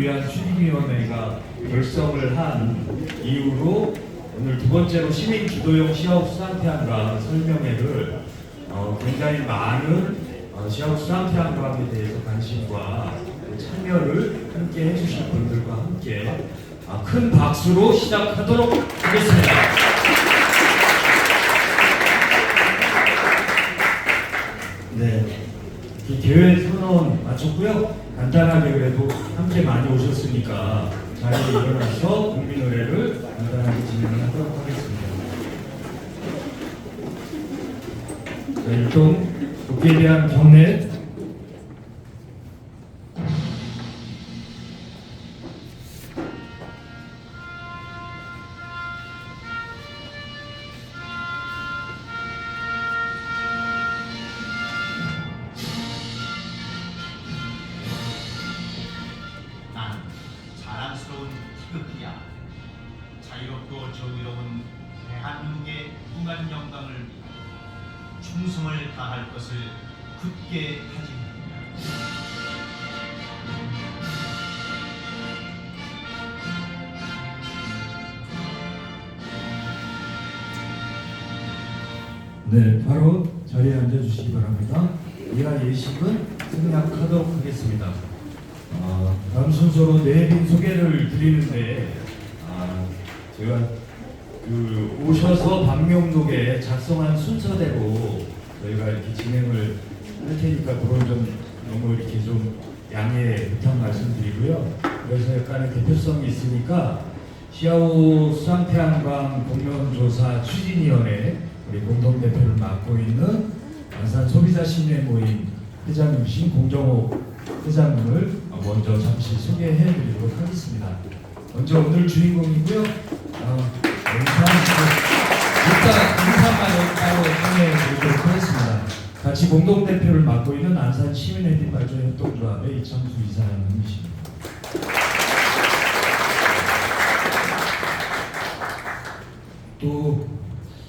위한 추진위원회가 결성을 한 이후로 오늘 두 번째로 시민 주도형 시아웃 수상태양광 설명회를 굉장히 많은 시아웃 수상태양광에 대해서 관심과 참여를 함께 해주실 분들과 함께 큰 박수로 시작하도록 하겠습니다. 네, 대회 선언 마쳤고요. 간단하게 그래도 함께 많이 오셨으니까 자리에 일어나서 국민의례를 간단하게 진행을 하도록 하겠습니다. 네, 일동 국기에 대한 경례. 자랑스러운 희극이야. 자유롭고 정의로운 대한민국의 무한 영광을 위해 충성을 다할 것을 굳게 다짐합니다. 네, 바로 자리에 앉아주시기 바랍니다. 이하 예식은 승낙하도록 하겠습니다. 다음 순서로 내빈 소개를 드리는데 제가 오셔서 방명록에 작성한 순서대로 저희가 이렇게 진행을 할 테니까 그걸 좀 너무 이렇게 좀 양해 부탁 말씀드리고요. 그래서 약간의 대표성이 있으니까 시아웃 수상태양광 공론조사 추진위원회 우리 공동대표를 맡고 있는 안산 소비자 시민회 모임 회장님이신 공정호 회장님을 먼저 잠시 소개해드리도록 하겠습니다. 먼저 오늘 주인공이고요. 인사만 따로 통해드리도록 하겠습니다. 같이 공동대표를 맡고 있는 안산 시민회비발전협동조합의 이창수 이사장님이십니다. 또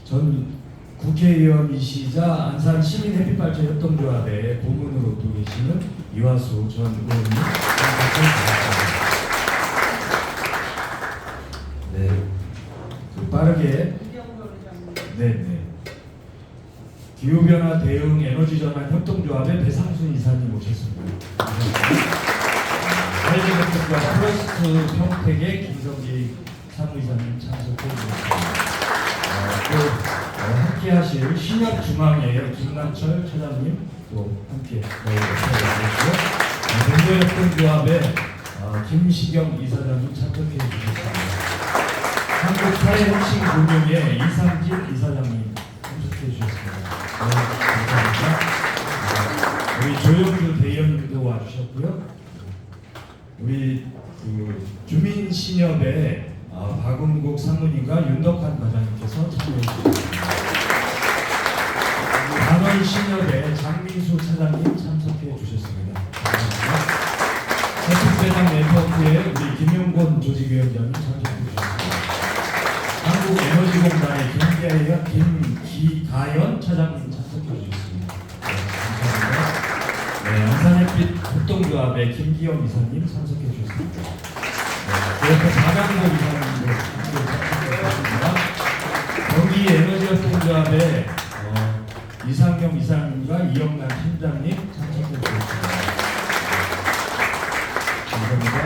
전 국회의원이시자 안산 시민햇빛발전협동조합의 고문으로 또 계시는 이화수 전 의원님. 네, 빠르게. 네네. 기후변화 대응 에너지전환 협동조합의 배상순 이사님 모셨습니다. 사회적협동조합 프로스트 평택의 김성기 사무이사님 참석해 주셨습니다. 함께 하실 신협중앙회 김남철 차장님 또 함께 나오셨고요. 공동협동조합의 김시경 이사장님 참석해 주셨습니다. 한국사회혁신금융회 이상진 이사장님 참석해 주셨습니다. 감사합니다. 우리 조영주 대의원님도 와주셨고요. 우리 주민신협의 박은국 상무님과 윤덕환 과장님께서 참여해 주셨습니다. 단월신협의 장민수 차장님 참석해 주셨습니다. 해충배당 네트워크의 우리 김용곤 조직위원장님 참석해 주셨습니다. 한국에너지공단의 김기가연 차장님 참석해 주셨습니다. 감사합니다. 네, 안산햇빛 협동조합의 김기영 이사님 참석해 주셨습니다. 그래서 자강도 이사님도 참석했습니다. 경기에너지협동조합의 이상경 이사님과 이영란 팀장님 참석해주셨습니다. 감사합니다.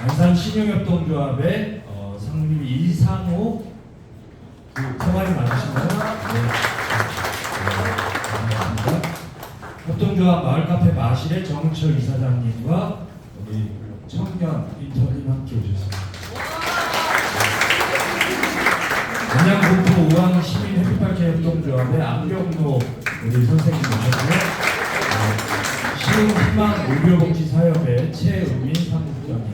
안산 신용협동조합의 상무님 이상호 성함이 맞으신가요? 네. 감사합니다. 협동조합 마을카페 마실의 정철 이사장님과 우리 청년 인턴님 함께 오셨습니다. 안양북도 우왕 시민 햇빛발전협동조합의 안병로 우리 선생님 모셨고요. 시흥희망 의료복지사협의 최은민 사무국장님.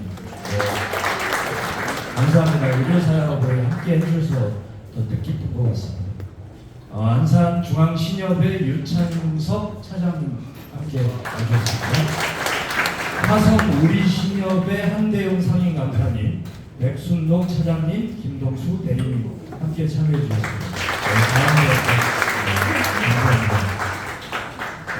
감사합니다. 의료사협을 함께 해주셔서 더 뜻깊은 것 같습니다. 안산중앙신협의 유창석 차장님 함께 오셨습니다. 화성우리신협의 한대용 상임감사님, 백순록 차장님, 김동수 대리님 함께 참여해 주셨습니다. 감사합니다.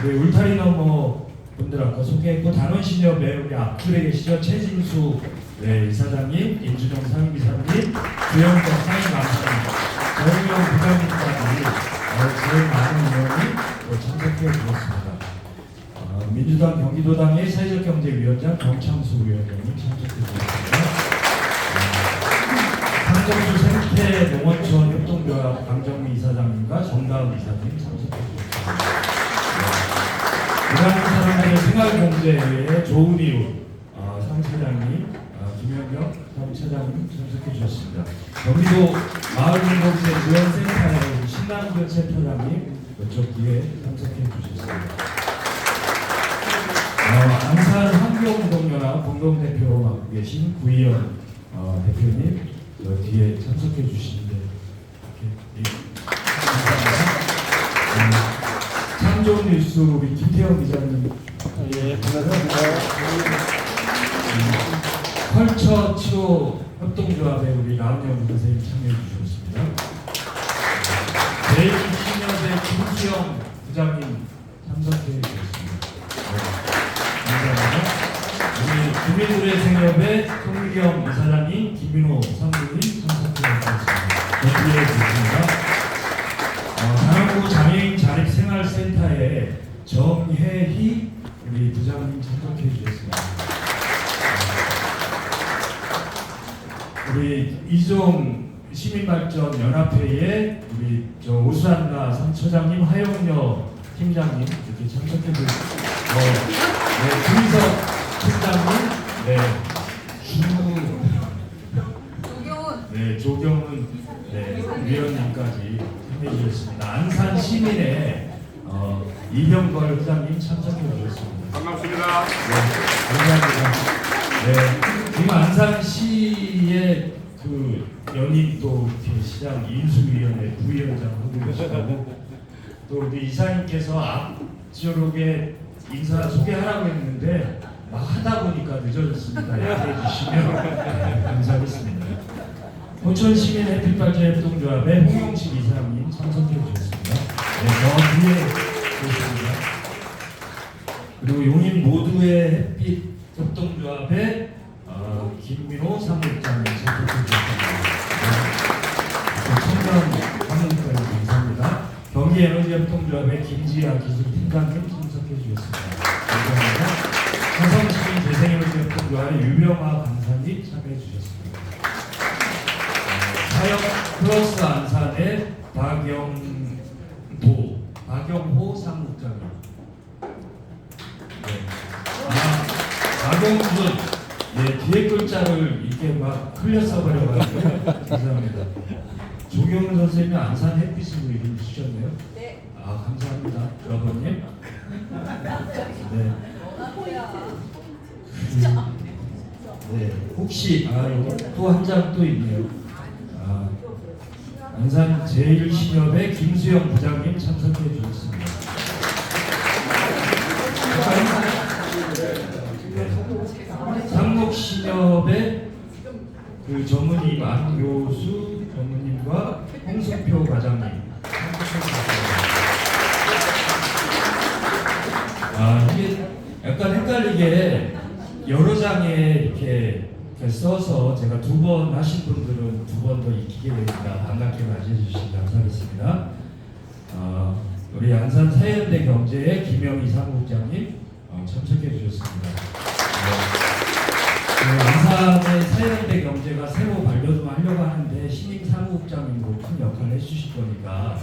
우리 울타리 너머 분들 아까 소개했고, 단원시니어배 우리 앞줄에 계시죠? 최진수 네, 이사장님, 임준영 상임이사님, 주영석 상임감사님, 정우영 부장님까지 제일 많은 의원이 참석해 주셨습니다. 민주당 경기도당의 사회적경제위원장 정창수 위원장님 참석해 주셨습니다. 상정수 생태농어촌 협동조합 강정미 이사장님과 정다은 이사님 참석해 주셨습니다. 일하는 사람들의 생활경제회의 좋은 이웃 사무처장님, 김현경 사무처장님 참석해 주셨습니다. 경기도 마을공동체 지원센터의 신남근 센터장님 이쪽 뒤에 참석해 주셨습니다. 안산 환경운동연합 공동대표로 맡고 계신 구희연 대표님 뒤에 참석해 주시는데 감사합니다. 참 좋은 뉴스 우리 김태형 기자님, 예, 반갑습니다. 컬처 치료 협동조합의 우리 라운영 선생님 참여해 주셨습니다. 제1신협의 김수영 부장님 참석해 주셨습니다. 감사합니다. 우리 국민의료생협의 송미경 이사장님, 김민호 상무님 참석해 주셨습니다. 뒤에 계십니다. 단원구 장애인 자립생활센터의 정혜희 우리 부장님 참석해 주셨습니다. 우리 이종 시민발전 연합회의 우리 오수안가 상처장님, 하영여 팀장님 이렇게 참석해 주셨습니다. 주희석 팀장님, 조경훈 위원님까지 참여해 주셨습니다. 안산 시민의 이병걸 회장님 참석해 주셨습니다. 반갑습니다. 감사합니다. 지금 안산시의 그 연임 또 시장 인수위원회 부위원장 하고 계시고 또 우리 이사님께서 앞쪽에 인사 소개하라고 했는데 막 하다 보니까 늦어졌습니다. 양해해 주시면 감사하겠습니다. 호천시민 햇빛발전 협동조합의 홍용식 이사님 참석해 주셨습니다. 저 뒤에 계십니다. 그리고 용인 모두의 햇빛 협동조합의 김민호 사무국장님 참석해 주셨습니다. 청년 사무국장님 감사합니다. 경기에너지협동조합의 김지아 기술팀장님 참석해 주셨습니다. 감사합니다. 화성시민 재생에너지협동조합의 유명화 강사님 참여해 주셨습니다. 사역 플러스 안산의 박영호 사무국장님. 박영준 뒤에 글자를 이렇게 막 흘려 써버려가지고 감사합니다. 조경훈 선생님이 안산 햇빛으로 이름 주셨네요. 네. 감사합니다, 여러분님. 혹시 여기 또 한 장 또 있네요. 안산 제1신협의 김수영 부장님 참석해 주셨습니다. 상목신협의 그 전무님 안교수 전무님과 홍승표 과장님 이게 약간 헷갈리게 여러 장에 이렇게 써서 제가 2번 하신 분들은 2번 더 익히게 됩니다. 반갑게 맞이해 주시기 감사하겠습니다. 우리 안산 사연대 경제의 김영희 사무국장님 참석해 주셨습니다. 안산의 사연대 경제가 새로 반려 좀 하려고 하는데 신임 사무국장님으로 큰 역할을 해주실 거니까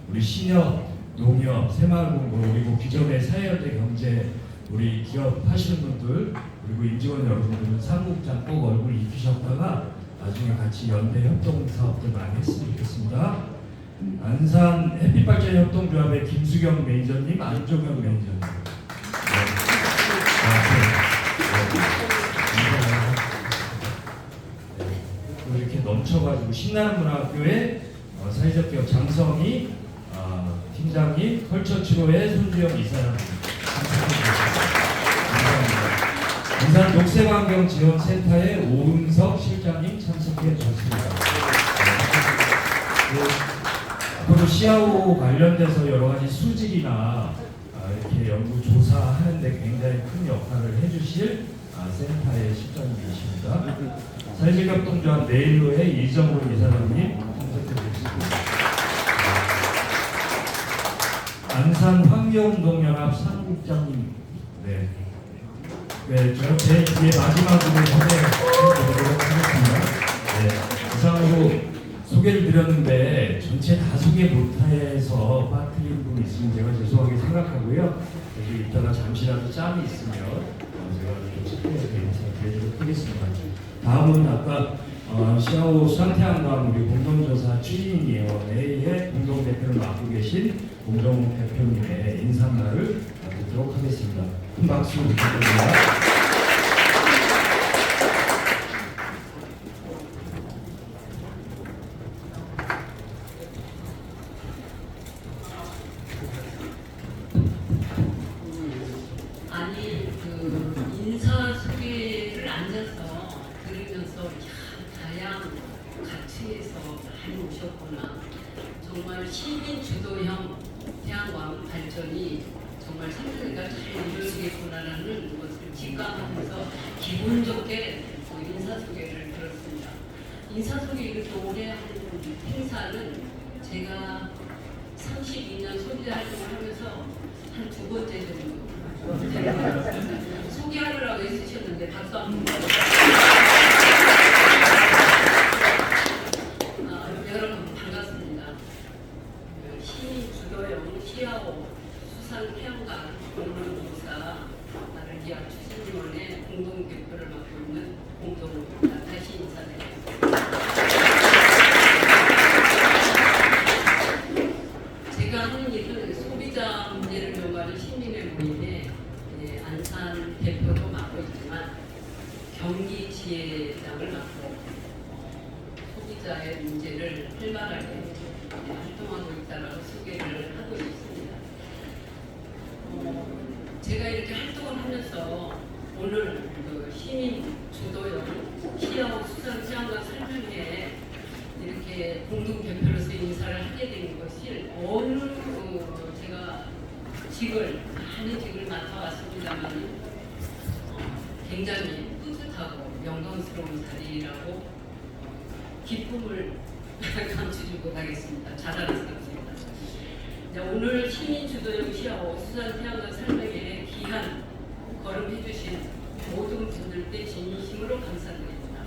우리 신협, 농협, 새마을공고 그리고 기존의 사연대 경제 우리 기업 하시는 분들 그리고 임직원 여러분들은 사무국장 꼭 얼굴 익히셨다가 나중에 같이 연대 협동 사업들 많이 했으면 좋겠습니다. 안산 햇빛발전 협동조합의 김수경 매니저님, 안종현 매니저님. 이렇게 넘쳐가지고 신나는 문화학교의 사회적 기업 장성희 팀장님, 컬처치료의 손주영 이사장 감사합니다. 안산 녹색환경지원센터의 오은석 실장님 참석해 주셨습니다. 앞으로 시아오 관련돼서 여러 가지 수질이나 이렇게 연구 조사하는 데 굉장히 큰 역할을 해주실 센터의 실장님이십니다. 사회적협동조합 내일로의 이정훈 이사장님 참석해주시겠습니다. 안산 환경운동연합 상국장님, 네, 제 뒤에 마지막으로 소개해드리도록 하겠습니다. 네, 이상으로 소개를 드렸는데 전체 다 소개 못해서 빠뜨린 분이 있으면 제가 죄송하게 생각하고요. 여기 이따가 잠시라도 짬이 있으면 제가 좀 인사드리도록 하겠습니다. 다음은 아까 시아오 수산태양광 우리 공동조사 추진위원회의 공동대표를 맡고 계신 공동대표님의 인사말을 듣도록 하겠습니다. 큰 박수 부탁드립니다. 아니 인사 소개를 앉아서 들으면서 다양한 가치에서 많이 오셨구나. 정말 시민 주도형 태양광 발전이 정말 생각보다 잘 이루어지겠구나라는 것을 직감하면서 기분 좋게 인사 소개를 들었습니다. 인사 소개 이렇게 오래 하는 행사는 제가 32년 소비자 활동을 하면서 한 두 번째 정도 소개하느라고 애쓰셨는데 박수 한번 여러분 반갑습니다. 시민 주도형 시아오 수산 태양광 공동조사 나르기아 추진위원회 공동대표를 맡고 있는 다시 인사드립니다. 제가 하는 일은 소비자 문제를 연구하는 시민의 모임에 안산 대표도 맡고 있지만 경기 지회장을 맡고 소비자의 문제를 활발하게 활동하고 있다라고 소개를 하고 있습니다. 제가 이렇게 활동을 하면서 오늘 시민 주도형 시아오 수산 태양광 설명회에 이렇게 공동 대표로서 인사를 하게 된 것이 어느 제가 많은 직을 맡아왔습니다만 굉장히 뿌듯하고 영광스러운 자리라고 기쁨을 감추지 못하겠습니다. 자랑스럽습니다. 오늘 시민 주도형 시아오 수산 태양광 설명회에 귀한 걸음해주신 모든 분들께 진심으로 감사드립니다.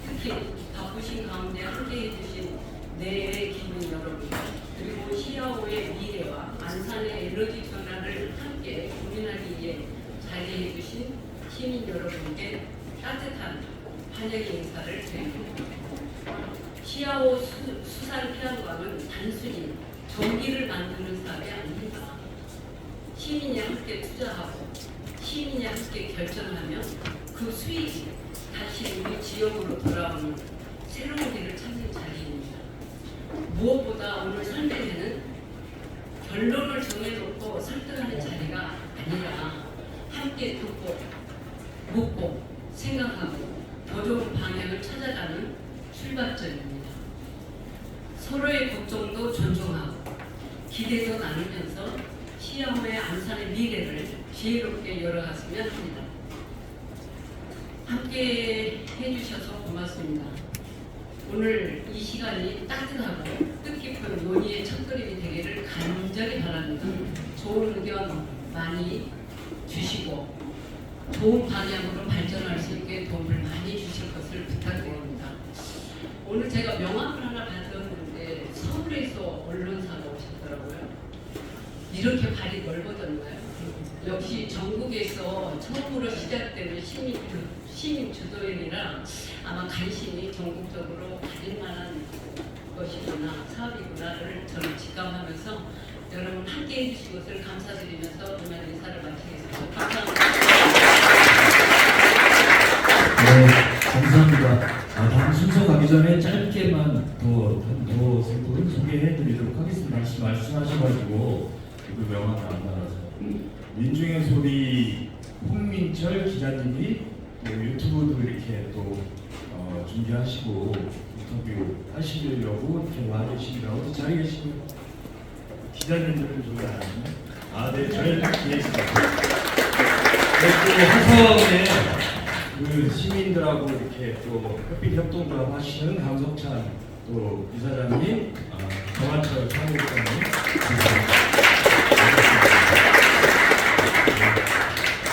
특히 바쁘신 가운데 함께 해주신 내외 기민 여러분, 그리고 시아오의 미래와 안산의 에너지 전환을 함께 고민하기 위해 자리해주신 시민 여러분께 따뜻한 환영 인사를 드립니다. 시아오 수산 태양광은 단순히 전기를 만드는 사업이 아닙니다. 시민이 함께 투자하고 시민이 함께 결정하면 그 수익이 다시 우리 지역으로 돌아오는 새로운 길을 찾는 자리입니다. 무엇보다 오늘 설명회는 결론을 정해놓고 설득하는 자리가 아니라 함께 듣고 묻고 생각하고 더 좋은 방향을 찾아가는 출발점입니다. 서로의 걱정도 존중하고 기대도 나누면서 시아오의 안산의 미래를 지혜롭게 열어갔으면 합니다. 함께 해주셔서 고맙습니다. 오늘 이 시간이 따뜻하고 뜻깊은 논의의 첫걸음이 되기를 간절히 바랍니다. 좋은 의견 많이 주시고 좋은 방향으로 발전할 수 있게 도움을 많이 주실 것을 부탁드립니다. 오늘 제가 명함을 하나 받았는데 서울에서 언론사가 오셨더라고요. 이렇게 발이 넓어졌나요? 역시 전국에서 처음으로 시작되는 시민 주도형이라 아마 관심이 전국적으로 가질 만한 것이구나, 사업이구나를 저는 직감하면서 여러분 함께 해주신 것을 감사드리면서 오늘 인사를 마치겠습니다. 감사합니다. 네, 감사합니다. 다음 순서 가기 전에 짧게만 더 소개해드리도록 하겠습니다. 말씀하셔가지고 이거 명함을 안 받아서 민중의 소리 홍민철 기자님이 유튜브도 이렇게 또 준비하시고 인터뷰 하시려고 이렇게 와주시기로 하고 자리에 계시고 기자님들은 좀 안 하시나요? 아, 네, 저희는 기회했습니다. 또 화성에 그 시민들하고 이렇게 또 햇빛 협동조합 하시는 강석찬 또 이사장님, 정한철 사무국장님,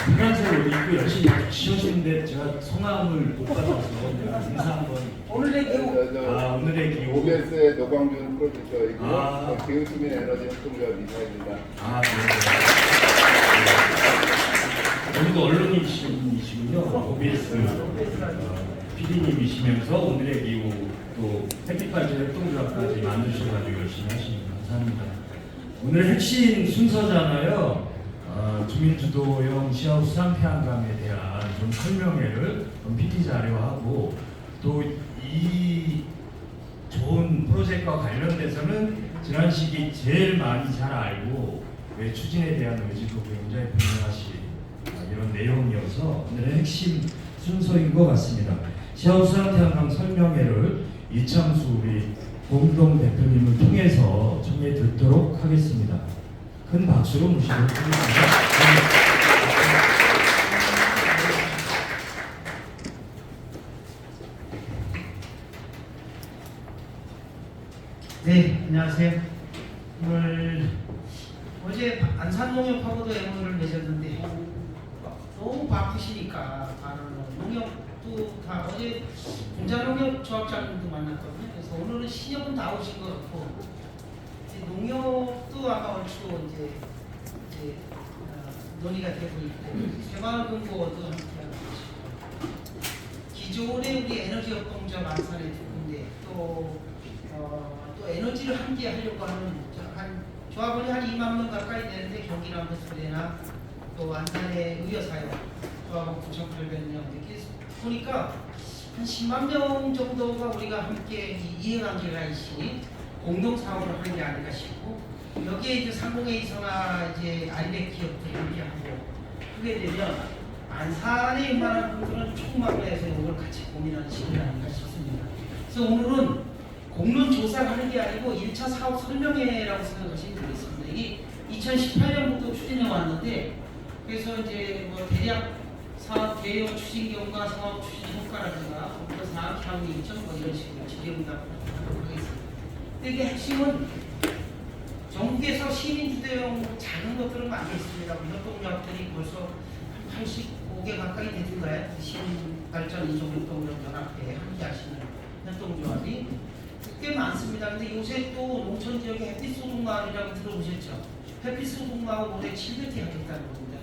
분란세를 입고 열심히 치셨는데 제가 성함을 못 받아서 인사 한번. 오늘의 기호. 오늘의 기호. OBS의 노광준 프로듀서이고 아. 기후시민 에너지 협동조합 이사입니다. 아, 네. 여기도 언론이시군요. OBS PD님이시면서 오늘의 기후 또 햇빛발전 협동조합까지 만드셔가지고 열심히 하시니 감사합니다. 오늘 핵심 순서잖아요. 주민주도형 시하우스 상태한강에 대한 좀 설명회를 PT 자료하고 또 이 좋은 프로젝트와 관련돼서는 지난 시기 제일 많이 잘 알고 왜 추진에 대한 의지도 굉장히 분명하신 이런 내용이어서 오늘의 핵심 순서인 것 같습니다. 시하우스 상태한강 설명회를 이창수 우리 공동 대표님을 통해서 청해 듣도록 하겠습니다. 큰 박수로 모시도록 하겠습니다. 네, 안녕하세요. 오늘 어제 안산농협하고도 MOU를 맺었는데 너무 바쁘시니까 농협도 다 어제 공자농협 조합장님도 만났거든요. 그래서 오늘은 신협은 다 오신 것 같고 이제 농협도 아까 얼추 이제 논의가 되고 있고 새마을금고도 함께하고 계시고 기존에 우리 에너지협동조합 안산에 두 군데 또 에너지를 함께 하려고 하는 조합원이 한 2만 명 가까이 되는데 경기남 부대나 또 안산의 의여사역 조합원 9,800명 이렇게 보니까 한 10만 명 정도가 우리가 함께 이해관계가 공동 사업을 하는 게 아닐까 싶고 여기에 이제 상공회의소나 이제 아이백 기업들이 함께하고 그게 되면 안산에 웬만한 분들은 총망라해서 이걸 같이 고민하는 시간이 아닐까 싶습니다. 그래서 오늘은 공론 조사를 하는 게 아니고 1차 사업 설명회라고 생각하시면 되겠습니다. 이게 2018년부터 추진해 왔는데 그래서 이제 뭐 대략 사업 개요 추진 경과 사업 추진 효과라든가 사업 향후 일정 뭐 이런 식으로 질의응답을 하도록 하겠습니다. 근데 이게 핵심은 전국에서 시민 주도형 작은 것들은 많이 있습니다. 협동조합들이 벌써 85개 가까이 되던가요? 시민 발전 이종 협동조합 연합회에 함께 하시는 협동조합이 꽤 많습니다. 근데 요새 또 농촌 지역에 햇빛소득마을이라고 들어보셨죠? 햇빛소득마을 올해 700개 하겠다는 겁니다.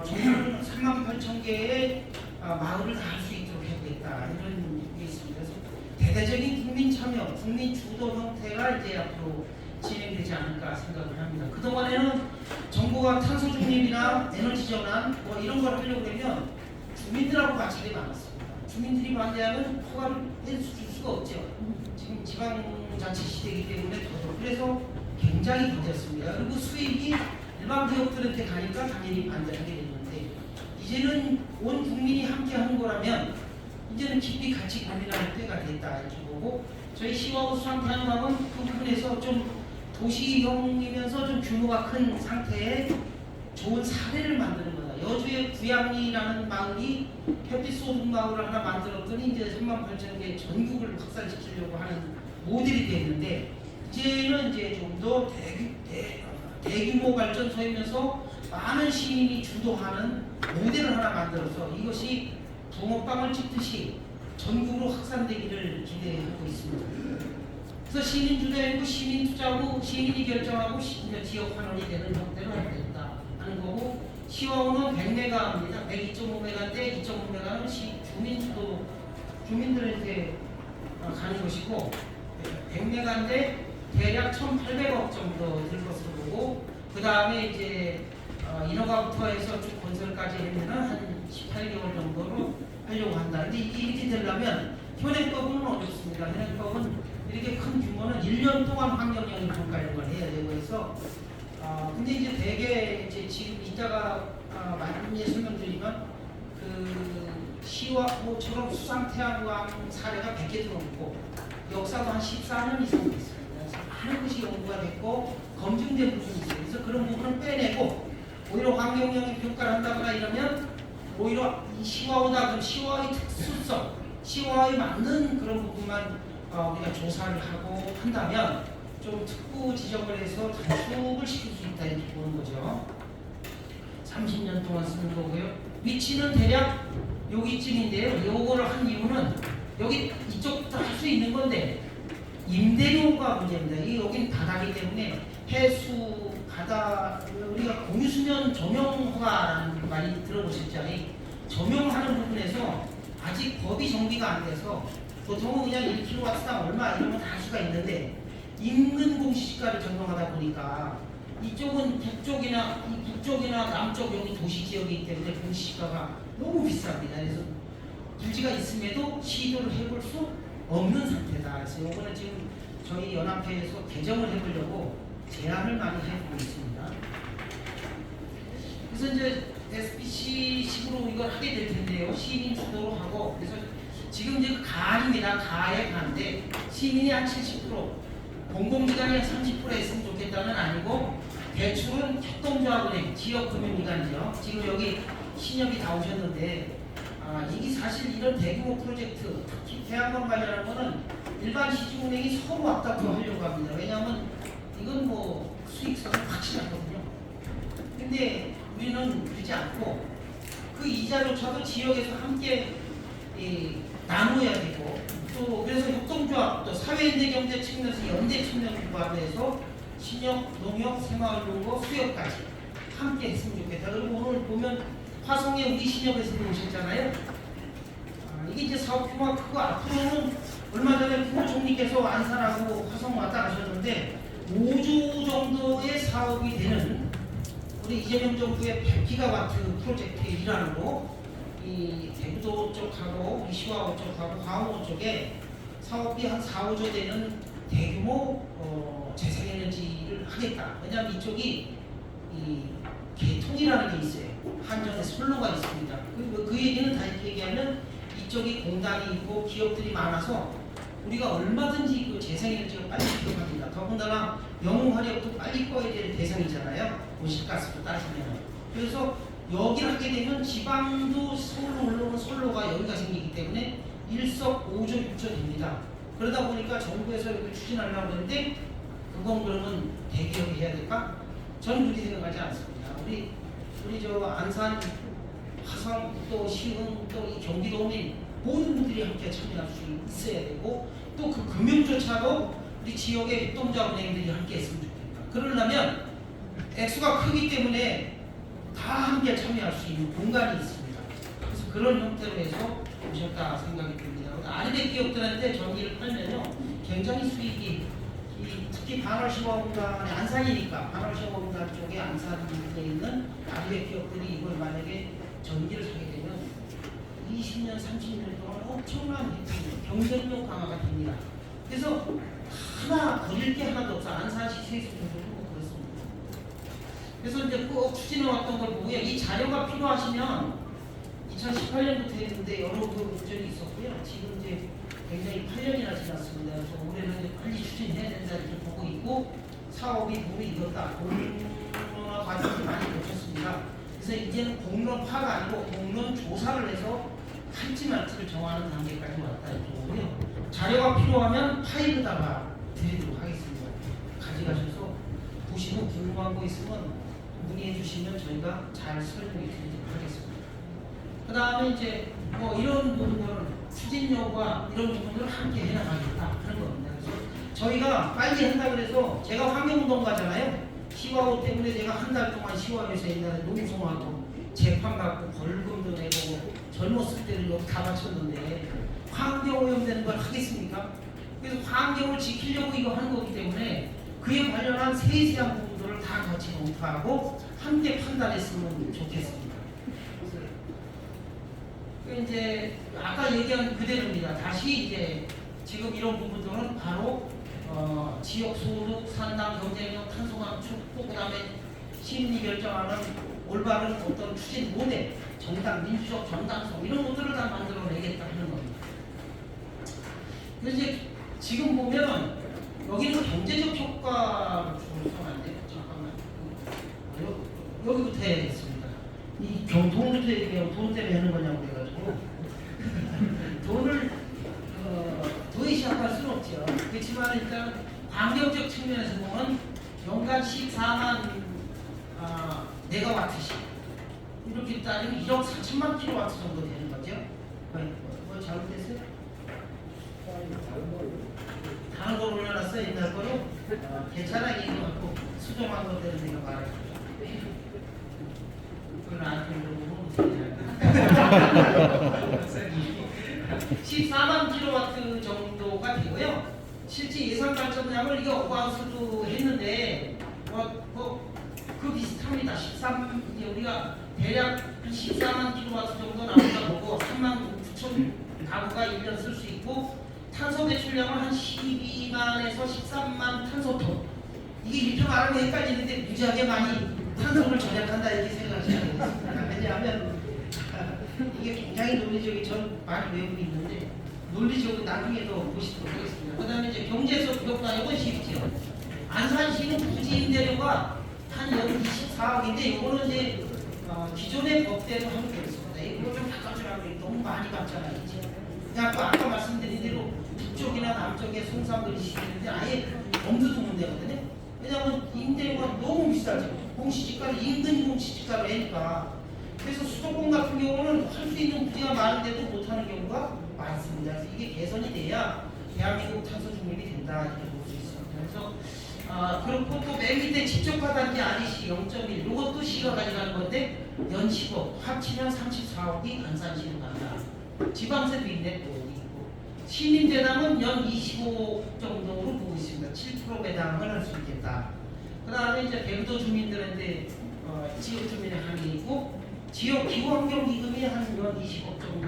정말 38,000개의 마을을 다 할 수 있도록 해보겠다 이런 게 있습니다. 그래서 대대적인 국민 참여, 국민 주도 형태가 이제 앞으로 진행되지 않을까 생각을 합니다. 그동안에는 정부가 탄소 중립이나 에너지 전환 뭐 이런 걸 하려고 하면 주민들하고 마찰이 많았습니다. 주민들이 반대하면 허가를 줄 수가 없죠. 지금 지방자치 시대이기 때문에 더더욱 그래서 굉장히 버텼습니다. 그리고 수익이 일반 기업들한테 가니까 당연히 반대하게 됐는데 이제는 온 국민이 함께 하는 거라면 이제는 깊이 같이 고민할 때가 됐다 이렇게 보고 저희 시하우스 상태한강은 그 부분에서 좀 도시형이면서 좀 규모가 큰 상태의 좋은 사례를 만드는 거다. 여주의 구양리라는 마을이 햇빛소득 마을을 하나 만들었더니 이제 38,000개 전국을 확산시키려고 하는 모델이 됐는데 이제는 이제 좀 더 대규모 발전소이면서 많은 시민이 주도하는 모델을 하나 만들어서 이것이 붕어빵을 찍듯이 전국으로 확산되기를 기대하고 있습니다. 그래서 시민 주도이고 시민 투자고 시민이 결정하고 지역 환원이 되는 형태로 하겠다 하는 거고 시와우는 100메가입니다. 102.5메가인데 2.5메가는 주민 주도 주민들한테 가는 것이고 100메가인데 대략 1,800억 정도 들 것으로 보고 그 다음에 이제 인허가부터 해서 쭉 건설까지 하면 한 18개월 정도로 하려고 한다. 근데 이렇게 되려면 현행법은 어렵습니다. 현행법은 이렇게 큰 규모는 1년 동안 환경영향 평가 이런 걸 해야 되고 해서 근데 이제 대개 이제 지금 이따가 많이 설명드리면 그 시와 모처럼 수상 태양광 사례가 100개 들어오고 역사도 한 14년 이상 됐습니다. 그래서 많은 것이 연구가 됐고 검증된 부분이 있어요. 그래서 그런 부분을 빼내고 오히려 환경영향 평가를 한다거나 이러면 오히려 이 시와보다 그 시와의 특수성, 시와에 맞는 그런 부분만 우리가 조사를 하고 한다면 좀 특구 지정을 해서 단축을 시킬 수 있다 이렇게 보는 거죠. 30년 동안 쓰는 거고요. 위치는 대략 여기쯤인데요. 요거를 한 이유는 여기 이쪽도 할 수 있는 건데 임대료가 문제입니다. 이 여긴 바다기 때문에 해수, 바다, 우리가 공유수면 조명화라는 말이 들어보셨잖아요. 조명하는 부분에서 아직 법이 정비가 안 돼서 보통은 그냥 1kW당 얼마 이런 건 다 할 수가 있는데 인근 공시지가를 적용하다 보니까 이쪽은 북쪽이나 남쪽 여기 도시 지역이기 때문에 공시지가가 너무 비쌉니다. 그래서 부지가 있음에도 시도를 해볼 수 없는 상태다. 그래서 이거는 지금 저희 연합회에서 개정을 해보려고 제안을 많이 해보고 있습니다. 그래서 이제 SPC식으로 이걸 하게 될 텐데요. 시민 주도로 하고 그래서 지금 이제 가입니다. 가에 가는데 시민이 한 70%, 공공기관이 한 30% 했으면 좋겠다는 아니고 대출은 협동조합은행, 지역금융기관이죠. 지금 여기 신협이 다 오셨는데 이게 사실 이런 대규모 프로젝트, 특히 태양광 관련한 거는 일반 시중은행이 서로 왔다 갔다 하려고 합니다. 왜냐하면 이건 뭐 수익성이 확실하거든요. 근데 우리는 그러지 않고 그 이자조차도 지역에서 함께 나눠야 되고 또 그래서 협동조합, 또 사회인대경제 측면에서 연대 측면을 부합해서 신협, 농협, 새마을연구, 수협까지 함께 했으면 좋겠다. 그리고 오늘 보면 화성에 우리 신협에서도 오셨잖아요. 이게 이제 사업 규모가 크고 앞으로는 얼마 전에 부총리께서 안산하고 화성 왔다 가셨는데 5조 정도의 사업이 되는 우리 이재명 정부의 100기가와트 프로젝트의 일환으로 이 대구도 쪽하고 시와호 쪽하고 광호 쪽에 사업비 한 4, 5조 되는 대규모 재생에너지를 하겠다. 왜냐하면 이쪽이 이 개통이라는 게 있어요. 한전에 선로가 있습니다. 그 얘기는 다 이렇게 얘기하면 이쪽이 공단이 있고 기업들이 많아서 우리가 얼마든지 그 재생에너지가 빨리 필요합니다. 더군다나 영웅화력도 빨리 꺼야 될 대상이잖아요. 온실가스로 따지면. 그래서 여기를 하게 되면 지방도 서울로 올라오는 선로가 여기가 생기기 때문에 일석 5조 6조 됩니다. 그러다 보니까 정부에서 이걸 추진하려고 하는데 그건 그러면 대기업이 해야 될까? 저는 그렇게 생각하지 않습니다. 우리 저 안산, 화성, 또 시흥, 또 이 경기도민 모든 분들이 함께 참여할 수 있어야 되고 또 그 금융조차도 우리 지역의 협동조합은행들이 함께 했으면 좋겠다. 그러려면 액수가 크기 때문에 다 함께 참여할 수 있는 공간이 있습니다. 그래서 그런 형태로 해서 오셨다 생각이 듭니다. 아리백 기업들한테 전기를 팔면요 굉장히 수익이 특히 반월시공단 안산이니까 반월시공단 쪽에 안산에 있는 아리백 기업들이 이걸 만약에 전기를 사게 되면 20년, 30년 동안 엄청난 경쟁력 강화가 됩니다. 그래서 하나 버릴 게 하나도 없어. 안산시 세수공단도 그렇습니다. 그래서 이제 꼭 추진해왔던 걸 보고요. 이 자료가 필요하시면 2018년부터 했는데 여러 그 문제이 있었고요. 지금 이제 굉장히 8년이나 지났습니다. 그래서 올해는 이제 빨리 추진해야 된다 이렇게 보고 있고 사업이 몸이 익었다. 공론화 과정이 많이 거쳤습니다. 그래서 이제는 공론화가 아니고 공론 조사를 해서 할지 말지를 정하는 단계까지 왔다 이렇게 보고요. 자료가 필요하면 파일에다가 드리도록 하겠습니다. 가져가셔서 보시고 궁금한 거 있으면 문의해 주시면 저희가 잘 설명해 드리도록 하겠습니다. 그 다음에 이제 뭐 이런 부분들은 추진력과 이런 부분들을 함께 해나가겠다 하는 겁니다. 그래서 저희가 빨리 한다 그래서 제가 환경운동가잖아요. 시와호 때문에 제가 한 달 동안 시와호에서 옛날에 농성하고 재판받고 벌금도 내고 젊었을 때를 여기 다 바쳤는데 환경오염되는 걸 하겠습니까? 그래서 환경을 지키려고 이거 하는 거기 때문에 그에 관련한 세세한 부분들을 다 같이 검토하고 함께 판단했으면 좋겠습니다. 이제 아까 얘기한 그대로입니다. 다시 이제 지금 이런 부분들은 바로 지역 소득, 산당, 경쟁력, 탄소 감축, 또 그다음에 심리 결정하는 올바른 어떤 추진 모델, 정당, 민주적 정당성 이런 것들을 다 만들어내겠다 하는 겁니다. 그래서 이제 지금 보면 여기는 경제적 효과를 주는 안 돼요. 잠깐만. 여기부터 해야겠습니다. 이 돈부터 얘기하면 돈 때문에 하는 거냐고 그래가지고 돈을 도에 시작할 수는 없죠. 그렇지만 일단 환경적 측면에서 보면 연간 14만 메가와트씩 이렇게 따지면 1억 4천만 킬로와트 정도 되는 거죠. 뭐 잘못됐어요? 다른 걸 올려놨어요 옛날 거요? 괜찮아 이거 갖고 수정한 거 되는 내가 말할게. 그건 나한테 물어보면 무슨 소리야. 14만 킬로와트 정도가 되고요. 실제 예산 발전량을 이게 어바웃으로 했는데 그 비슷합니다. 이제 우리가 대략 한 14만 킬로와트 정도 나온다 보고 3만 9천 가구가 1년 쓸 수 있고 탄소 배출량을 한 12만에서 13만 탄소톤. 이게 이렇게 말하면 헷갈리는데 무지하게 많이 탄소를 절약한다 이렇게 생각하셔야 되겠습니다. 왜냐하면 이게 굉장히 논리적이 전 많이 외우고 있는데 논리적으로 나중에도 보시도록 하겠습니다. 그 다음에 이제 경제적 효과 이건 쉽죠. 안산시는 부지 임대료가 한 24억인데 이거는 이제 기존의 법대로 하면 되겠습니다. 이거 좀 바꿔주라고 너무 많이 받잖아요. 이제. 아까 말씀드린 대로 북쪽이나 남쪽에 송산들이 시키는데 아예 엄두도 못 내거든요. 왜냐하면 임대료가 너무 비싸죠. 공시지가를 인근 공시지가로 하니까. 그래서 수도권 같은 경우는 할 수 있는 부지가 많은데도 못하는 경우가 많습니다. 그래서 이게 개선이 돼야 대한민국 탄소 중립이 된다 이렇게 볼 수 있습니다. 그래서 그렇고 또 맨 밑에 직접하단지 아리시 0.1 이것도 시가 가져가는 건데 연 10억 합치면 34억이 안산시는 간다. 지방세도 있네 또 있고 시민대당은 연 25억 정도로 보고 있습니다. 7% 배당을 할 수 있겠다. 그 다음에 이제 대부도 주민들한테 지역 주민의 항의 있고 지역 기후환경기금이 한 연 20억 정도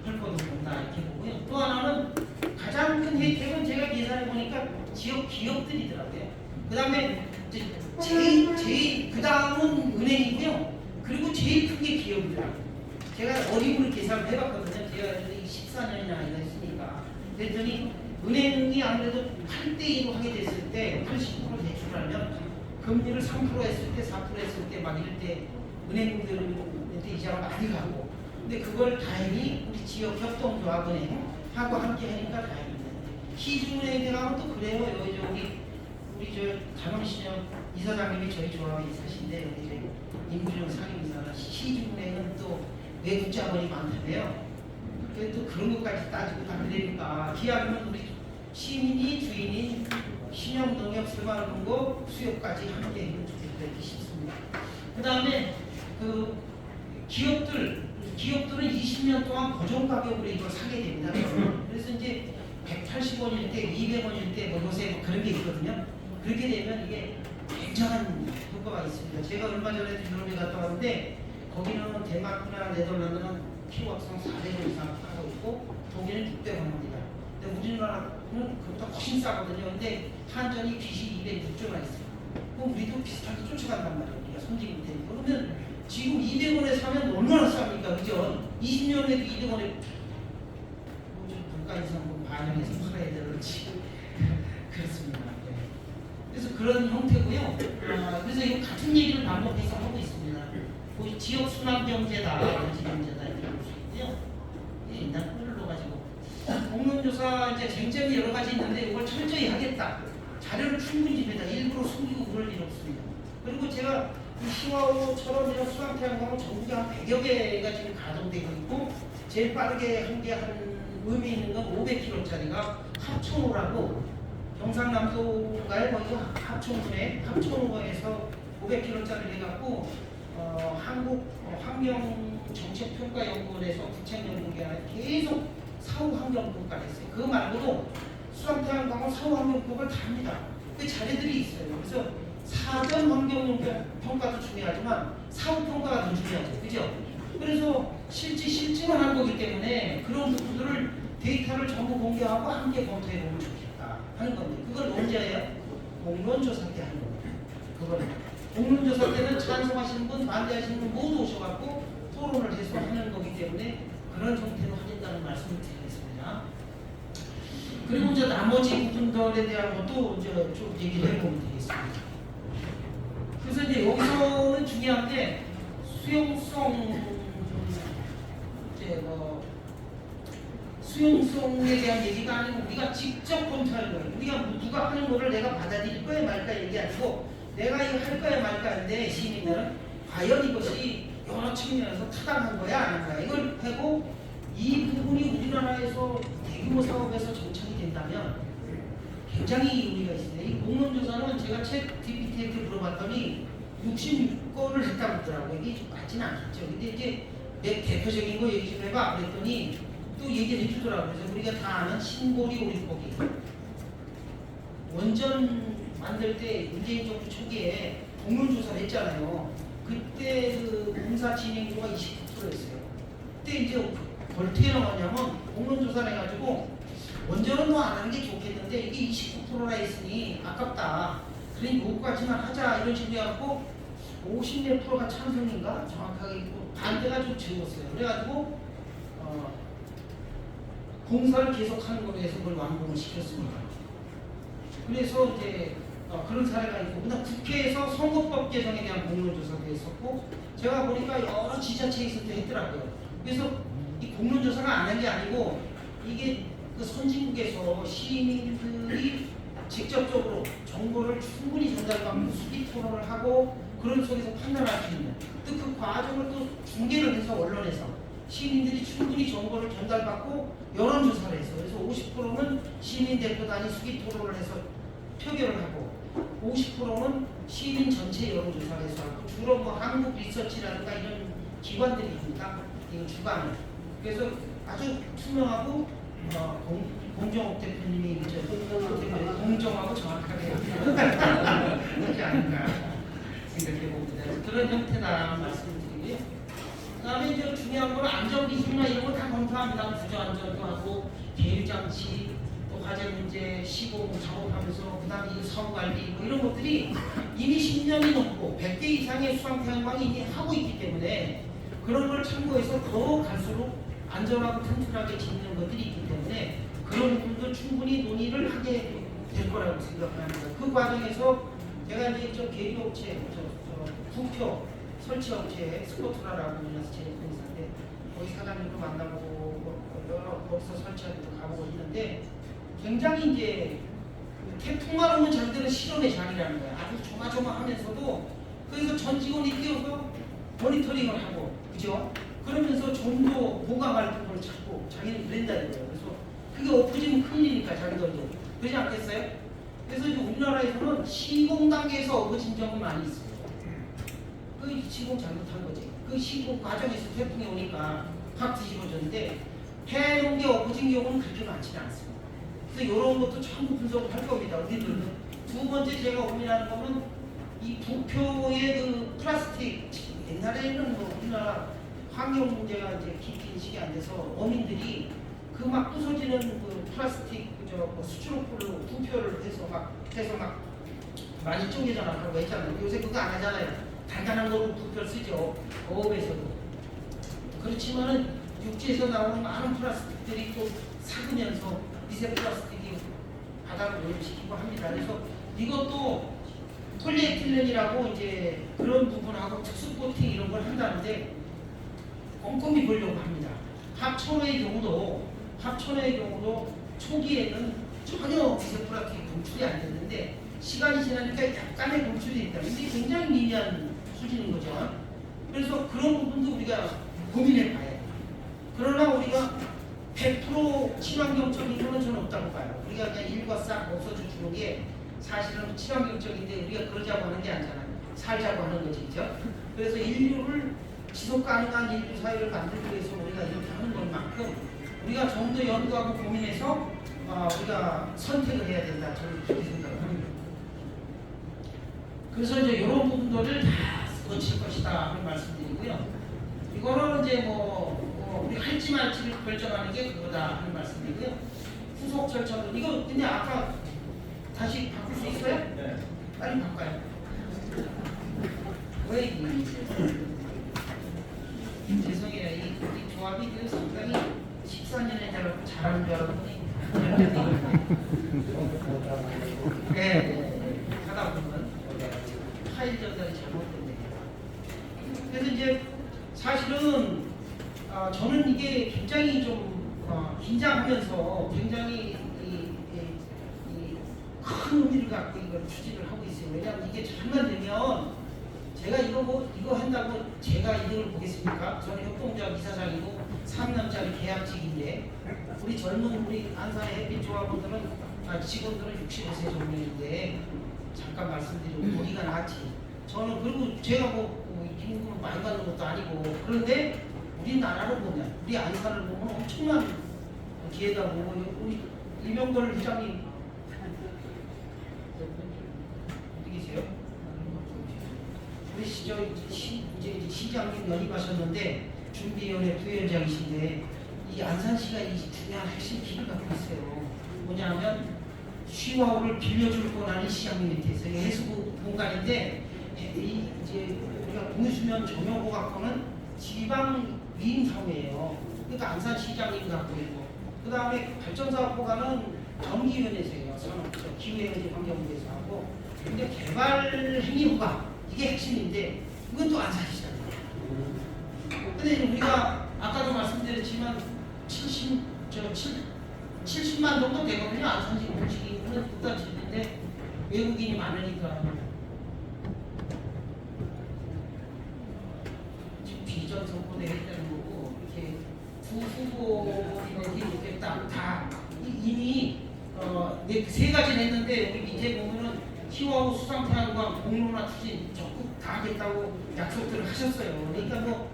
할 거로 본다 이렇게 보고요. 또 하나는 가장 큰 혜택은 제가 계산해 보니까 지역 기업들이더라고요. 그 다음에 제일 그 다음은 은행이고요. 그리고 제일 큰 게 기업이더라고요. 제가 어림을 계산을 해봤거든요. 제가 14년이나 했으니까. 그랬더니 은행이 아무래도 8대2로 하게 됐을 때 80% 대출하면 금리를 3% 했을 때 4% 했을 때 막 이럴 때 은행들한테 이자가 많이 가고 근데 그걸 다행히 우리 지역 협동조합은행하고 함께 하니까 다행입니다. 시중은행에 가면 또 그래요. 우리 저 강원시청 이사장님이 저희 조합에 이사신데 여기 저희 임준영 상임이사는 시중은행은 또 외국 자본이 많다며요. 또 그런 것까지 따지고 다 그러니까 기왕이면 우리 시민이 주인인 신영농협 새마을금고 수협까지 함께 해주면 좋겠다 이렇게 싶습니다. 그 다음에 그 기업들은 20년 동안 고정 가격으로 이걸 사게 됩니다. 그래서 이제 180원일 때, 200원일 때, 뭐 요새 그런 게 있거든요. 그렇게 되면 이게 굉장한 효과가 있습니다. 제가 얼마 전에 유럽에 갔다 왔는데 거기는 덴마크나 네덜란드는 킬로와트당 400원 이상 하고 있고 독일은 600원입니다. 근데 우리나라는 그보다 훨씬 싸거든요. 근데 한전이 빚이 206조가 있어요. 그럼 우리도 비슷하게 쫓아간단 말이에요. 우리가 선진국 되니까. 그러면 지금 200원에 사면 얼마나 쌉니까? 그죠? 20년에도 200원에 물가 인상 반영해서 팔아야 되는지 그렇습니다. 네. 그래서 그런 형태고요. 그래서 이 같은 얘기를 반복해서 하고 있습니다. 지역 순환 경제다, 에너지 경제다 이렇게 볼 수 있고요. 예, 옛날 꿀을 넣어가지고 공론조사 이제 쟁점이 여러 가지 있는데 이걸 철저히 하겠다. 자료를 충분히 줍니다. 일부러 숨기고 그럴 일 없습니다. 그리고 제가 시와호처럼 이런 수강태양광은 전국에 한 100여 개가 지금 가동되고 있고 제일 빠르게 한 게 한 의미 있는 건 500km짜리가 합천호라고 경상남도가에 거기가 합천호에서 500km짜리 해갖고 한국 환경정책평가연구원에서 국책연구기관에 계속 사후 환경평가를 했어요. 그거 말고도 수상태양광은 사후 환경평가를 다 합니다. 그 자료들이 있어요. 그래서 사전 환경평가도 중요하지만 사후 평가가 더 중요하죠. 그죠? 그래서 실증을 한 거기 때문에 그런 부분들을 데이터를 전부 공개하고 함께 검토해 보면 좋겠다 하는 겁니다. 그걸 언제 해요? 공론조사 때 하는 겁니다. 그거는 공론조사 때는 찬성하시는 분, 반대하시는 분 모두 오셔갖고 토론을 해서 하는 거기 때문에 그런 형태로 하겠다는 말씀을 드리겠습니다. 그리고 이제 나머지 부분들에 대한 것도 이제 좀 얘기를 해보면 되겠습니다. 그래서 이제 여기서는 중요한 게 수용성 이제 뭐 수용성에 대한 얘기가 아니고 우리가 직접 검토할 거예요. 우리가 누가 하는 거를 내가 받아들일 거야 말까 얘기 아니고 내가 이거 할 거야 말까인데 시민들은 과연 이것이 여러 측면에서 타당한 거야 안 한 거야 이걸 하고 이 부분이 우리나라에서 대규모 사업에서 정착이 된다면 굉장히 의미가 있습니다. 이 공론조사는 제가 챗 GPT한테 물어봤더니 66건을 했다고 하더라고요. 이게 좀 맞지는 않겠죠. 근데 이제 내 대표적인 거 얘기 좀 해봐 그랬더니 또 얘기를 해주더라고요. 그래서 우리가 다 아는 신고리 오리고기 원전 만들 때 문재인 정부 초기에 공론조사를 했잖아요. 그때 그 공사 진행도가 29%였어요. 그때 이제 어떻게 나왔냐면 공론조사를 해가지고 원전은 뭐 안 하는 게 좋겠는데 이게 29%나 했으니 아깝다. 그러니 요거까지만 하자 이런 식으로 해갖고 50몇 프로가 찬성인가 정확하게 있고 반대가 좀 적었어요. 그래가지고 공사를 계속하는 걸로 해서 그걸 완공을 시켰습니다. 그래서 이제 그런 사례가 있고 그다음 국회에서 선거법 개정에 대한 공론조사도 했었고 제가 보니까 여러 지자체에서도 했더라고요. 그래서 이 공론조사가 안 한 게 아니고 이게 그 선진국에서 시민들이 직접적으로 정보를 충분히 전달받고 수기 토론을 하고 그런 속에서 판단할 수 있는 또 그 과정을 또 중계를 해서 언론에서 시민들이 충분히 정보를 전달받고 여론조사를 해서 그래서 50%는 시민대표단이 수기 토론을 해서 표결을 하고 50%는 시민 전체 여론조사를 해서 하고 주로 뭐 한국 리서치라든가 이런 기관들이 있으니까 이거 주관을 그래서 아주 투명하고 공정욱 대표님이 공정하고 정확하게 하지 않을까 생각해 봅니다. 그런 형태다 말씀을 드리고요. 그다음에 이제 중요한 건 안전기술이나 이런 거 다 검토합니다. 구조안전도 하고 계류장치, 또 화재 문제, 시공 작업하면서 그다음에 이 사후관리 뭐 이런 것들이 이미 10년이 넘고 100개 이상의 수상태양광이 이미 하고 있기 때문에 그런 걸 참고해서 더 갈수록 안전하고 튼튼하게 짓는 것들이 있기 때문에 그런 부분도 충분히 논의를 하게 될 거라고 생각합니다. 그 과정에서 제가 이제 저 계류업체, 부표 설치업체 스코트라라고 우리나라 제휴회사인데 거기 사장님도 만나보고 여러 거기서 설치하는 데 가보고 있는데 굉장히 이제 태풍만 오면 저희들은 실험의 장이라는 거예요. 아주 조마조마하면서도 그래서 전 직원이 뛰어서 모니터링을 하고 그죠? 그러면서 좀 더 보강할 부분을 찾고 자기는 그런다 이거예요. 그래서 그게 엎어지면 큰일이니까 자기들도 그러지 않겠어요? 그래서 이제 우리나라에서는 시공 단계에서 엎어진 적은 많이 있어요. 그 시공 잘못한 거지. 그 시공 과정에서 태풍이 오니까 확 뒤집어졌는데 해놓은 게 엎어진 경우는 그렇게 많지는 않습니다. 그래서 이런 것도 전부 분석을 할 겁니다. 우리들은 두 번째 제가 고민하는 거는 이 부표의 그 플라스틱 옛날에는 뭐 우리나라 환경 문제가 이제 깊이 인식이 안 돼서 어민들이 그 막 부서지는 그 플라스틱 뭐 수출로폴로 부표를 해서 막 많이 쪼개져 나가고 했잖아요. 요새 그거 안 하잖아요. 단단한 거로 부표를 쓰죠. 어업에서도. 그렇지만은 육지에서 나오는 많은 플라스틱들이 또 삭으면서 미세 플라스틱이 바다로 오염시키고 합니다. 그래서 이것도 폴리에틸렌이라고 이제 그런 부분하고 특수 코팅 이런 걸 한다는데 꼼꼼히 보려고 합니다. 합천의 경우도 초기에는 전혀 미세 플라스틱이 검출이 안 됐는데 시간이 지나니까 약간의 검출이 있다. 근데 굉장히 미미한 수준인 거죠. 그래서 그런 부분도 우리가 고민해 봐야 돼요. 그러나 우리가 100% 친환경적인 건 저는 없다고 봐요. 우리가 그냥 일과 싹 없어주는 게 사실은 친환경적인데 우리가 그러자고 하는 게 아니잖아요. 살자고 하는 거지, 그죠? 그래서 인류를 지속 가능한 인류 사회를 만들기 위해서 우리가 이렇게 하는 것만큼 우리가 좀 더 연구하고 고민해서 우리가 선택을 해야 된다. 저는 그렇게 생각을 합니다. 그래서 이제 이런 부분들을 다 거칠 것이다 하는 말씀드리고요. 이거는 이제 우리 할지 말지를 결정하는 게 그거다 하는 말씀이고요. 후속 절차도 이거 근데 아까 다시 바꿀 수 있어요? 네. 빨리 바꿔요. 왜 이게 죄송해요. 이 조합이 상당히 14년에 자라고 잘하는 줄 알았더니 네, 하다 보면 파일 전달이 잘못됐네요. 그래서 이제 사실은 저는 이게 굉장히 좀 긴장하면서 굉장히 큰 의미를 갖고 이걸 추진을 하고 있어요. 왜냐하면 이게 잘만 되면 제가 이거 한다고 제가 이걸 보겠습니까? 저는 협동조합 이사장이고 3년짜리 계약직인데 우리 젊은 우리 안산의 햇빛 조합원들은 직원들은 65세 정도인데 잠깐 말씀드리면 우리가 낫지. 저는 그리고 제가 임금을 많이 받는 것도 아니고 그런데 우리나라를 보면 우리 안산을 보면 엄청난 기회다 보고 우리 이명걸 회장님 어디 계세요? 우리 이제 시장님 연임하셨는데 준비위원회 부위원장이신데 이 안산시가 이 중요한 핵심 기를 갖고 있어요. 뭐냐면 쉬와호를 빌려줄 건 아닌 시장님 밑에서 해수부 공간인데 이제 우리가 공유수면 정형호각호는 지방 위임사무예요. 그러니까 안산시장님 갖고 있고 그 다음에 발전사업호가는 전기위원회에서요. 기후에너지 환경부에서 하고 근데 개발행위호가 이게 핵심인데 이건 또 안산시장이에요. 근데 우리가 아까도 말씀드렸지만 70만 정도 되거든요. 안산시 공식인구는 국가직인데 외국인이 많으니까 지금 비전 선포대 했다는 거고 이렇게 후보인들이 이렇게 다 이미 세 가지는 했는데 우리 밑에 보면은 희화호 수상태양광 공론화 추진 적극 다 하겠다고 약속들을 하셨어요. 그러니까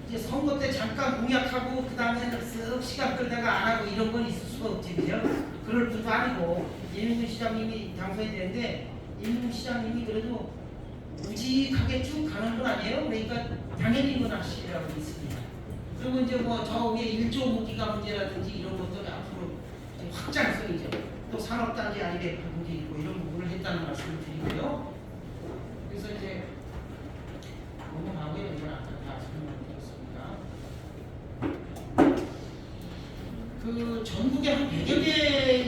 이제 선거 때 잠깐 공약하고 그 다음에는 쓱 시간 끌다가 안 하고 이런 건 있을 수가 없지, 그죠? 그럴 뿐도 아니고 이민훈 시장님이 당선이 되는데 이민훈 시장님이 그래도 우직하게 쭉 가는 건 아니에요. 그러니까 당연히 이건 하시라고 있습니다. 그리고 이제 저 위에 1조 무기가 문제라든지 이런 것들이 앞으로 확장성이죠. 또 산업단지 아니게 문제 있고 이런 부분을 했다는 말씀을 드리고요. 그래서 이제 넘어가고요. 이건 아까 다 설명을 드렸습니다. 그 전국에 한 100여 개의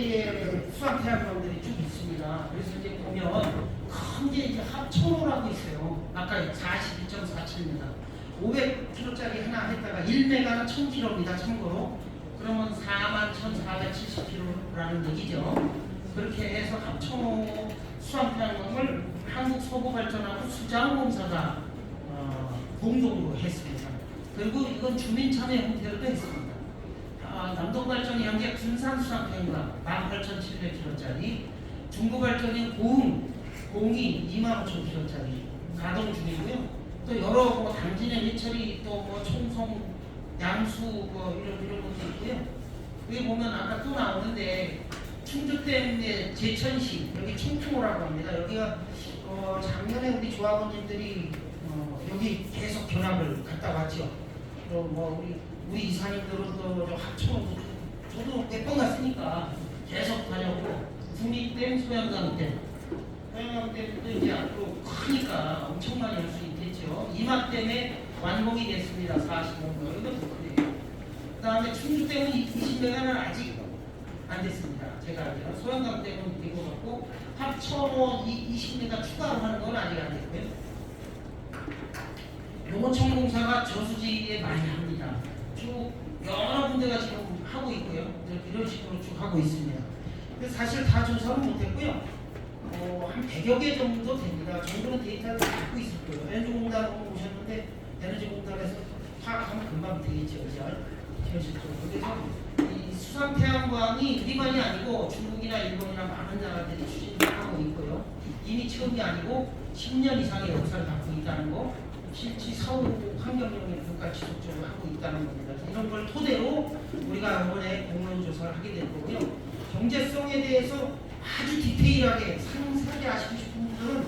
수학태양광들이 쭉 있습니다. 그래서 이제 보면 큰 게 이제 합천호라고 있어요. 아까 42.47m. 500km짜리 하나 했다가 1메가는 1000km입니다. 참고로. 그러면 41,470km라는 얘기죠. 그렇게 해서 합천호 수학태양광을 한국서부발전하고 수자원공사가 공동으로 했습니다. 그리고 이건 주민참여 형태로도 했습니다. 남동발전이 현재 군산수학태양광 18,700km짜리, 중부발전이 공이 25,000km짜리 가동 중이고요. 또 여러 당진의 해철이 또 총성, 양수 이런 것도 있고요. 여기 보면 아까 또 나오는데 충주댐의 제천시 여기 충풍호라고 합니다. 여기가 작년에 우리 조합원님들이 여기 계속 견학을 갔다 왔죠. 우리 이사님들은 또 합천호도 저도 몇 번 갔으니까 계속 다녔고 구미댐, 소양강댐도 이제 앞으로 크니까 엄청 많이 할 수 있겠죠. 이마댐에 완공이 됐습니다. 45분. 이것도 크네요. 그 다음에 충주댐은 20메가는 아직 안 됐습니다. 제가 알기로. 소양강댐은 된 것 같고 합천호 20메가 추가로 하는 건 아직 안 됐고요. 농어촌공사가 저수지에 많이 합니다. 쭉 여러 군데가 지금 하고 있고요. 이런 식으로 쭉 하고 있습니다. 그래서 사실 다 조사를 못했고요. 한 100여 개 정도 됩니다. 정부는 데이터를 갖고 있을 거예요. 에너지공단으로 오셨는데 에너지공단에서 파악하면 금방 되겠죠. 그래서 이 수상태양광이 우리만이 아니고 중국이나 일본이나 많은 나라들이 추진하고 있고요. 이미 처음이 아니고 10년 이상의 역사를 갖고 있다는 거, 실제 사후 환경영향 평가 지속적으로 하고 있다는 겁니다. 이런 걸 토대로 우리가 이번에 공론 조사를 하게 될 거고요. 경제성에 대해서 아주 디테일하게 상세하게 아시고 싶은 분들은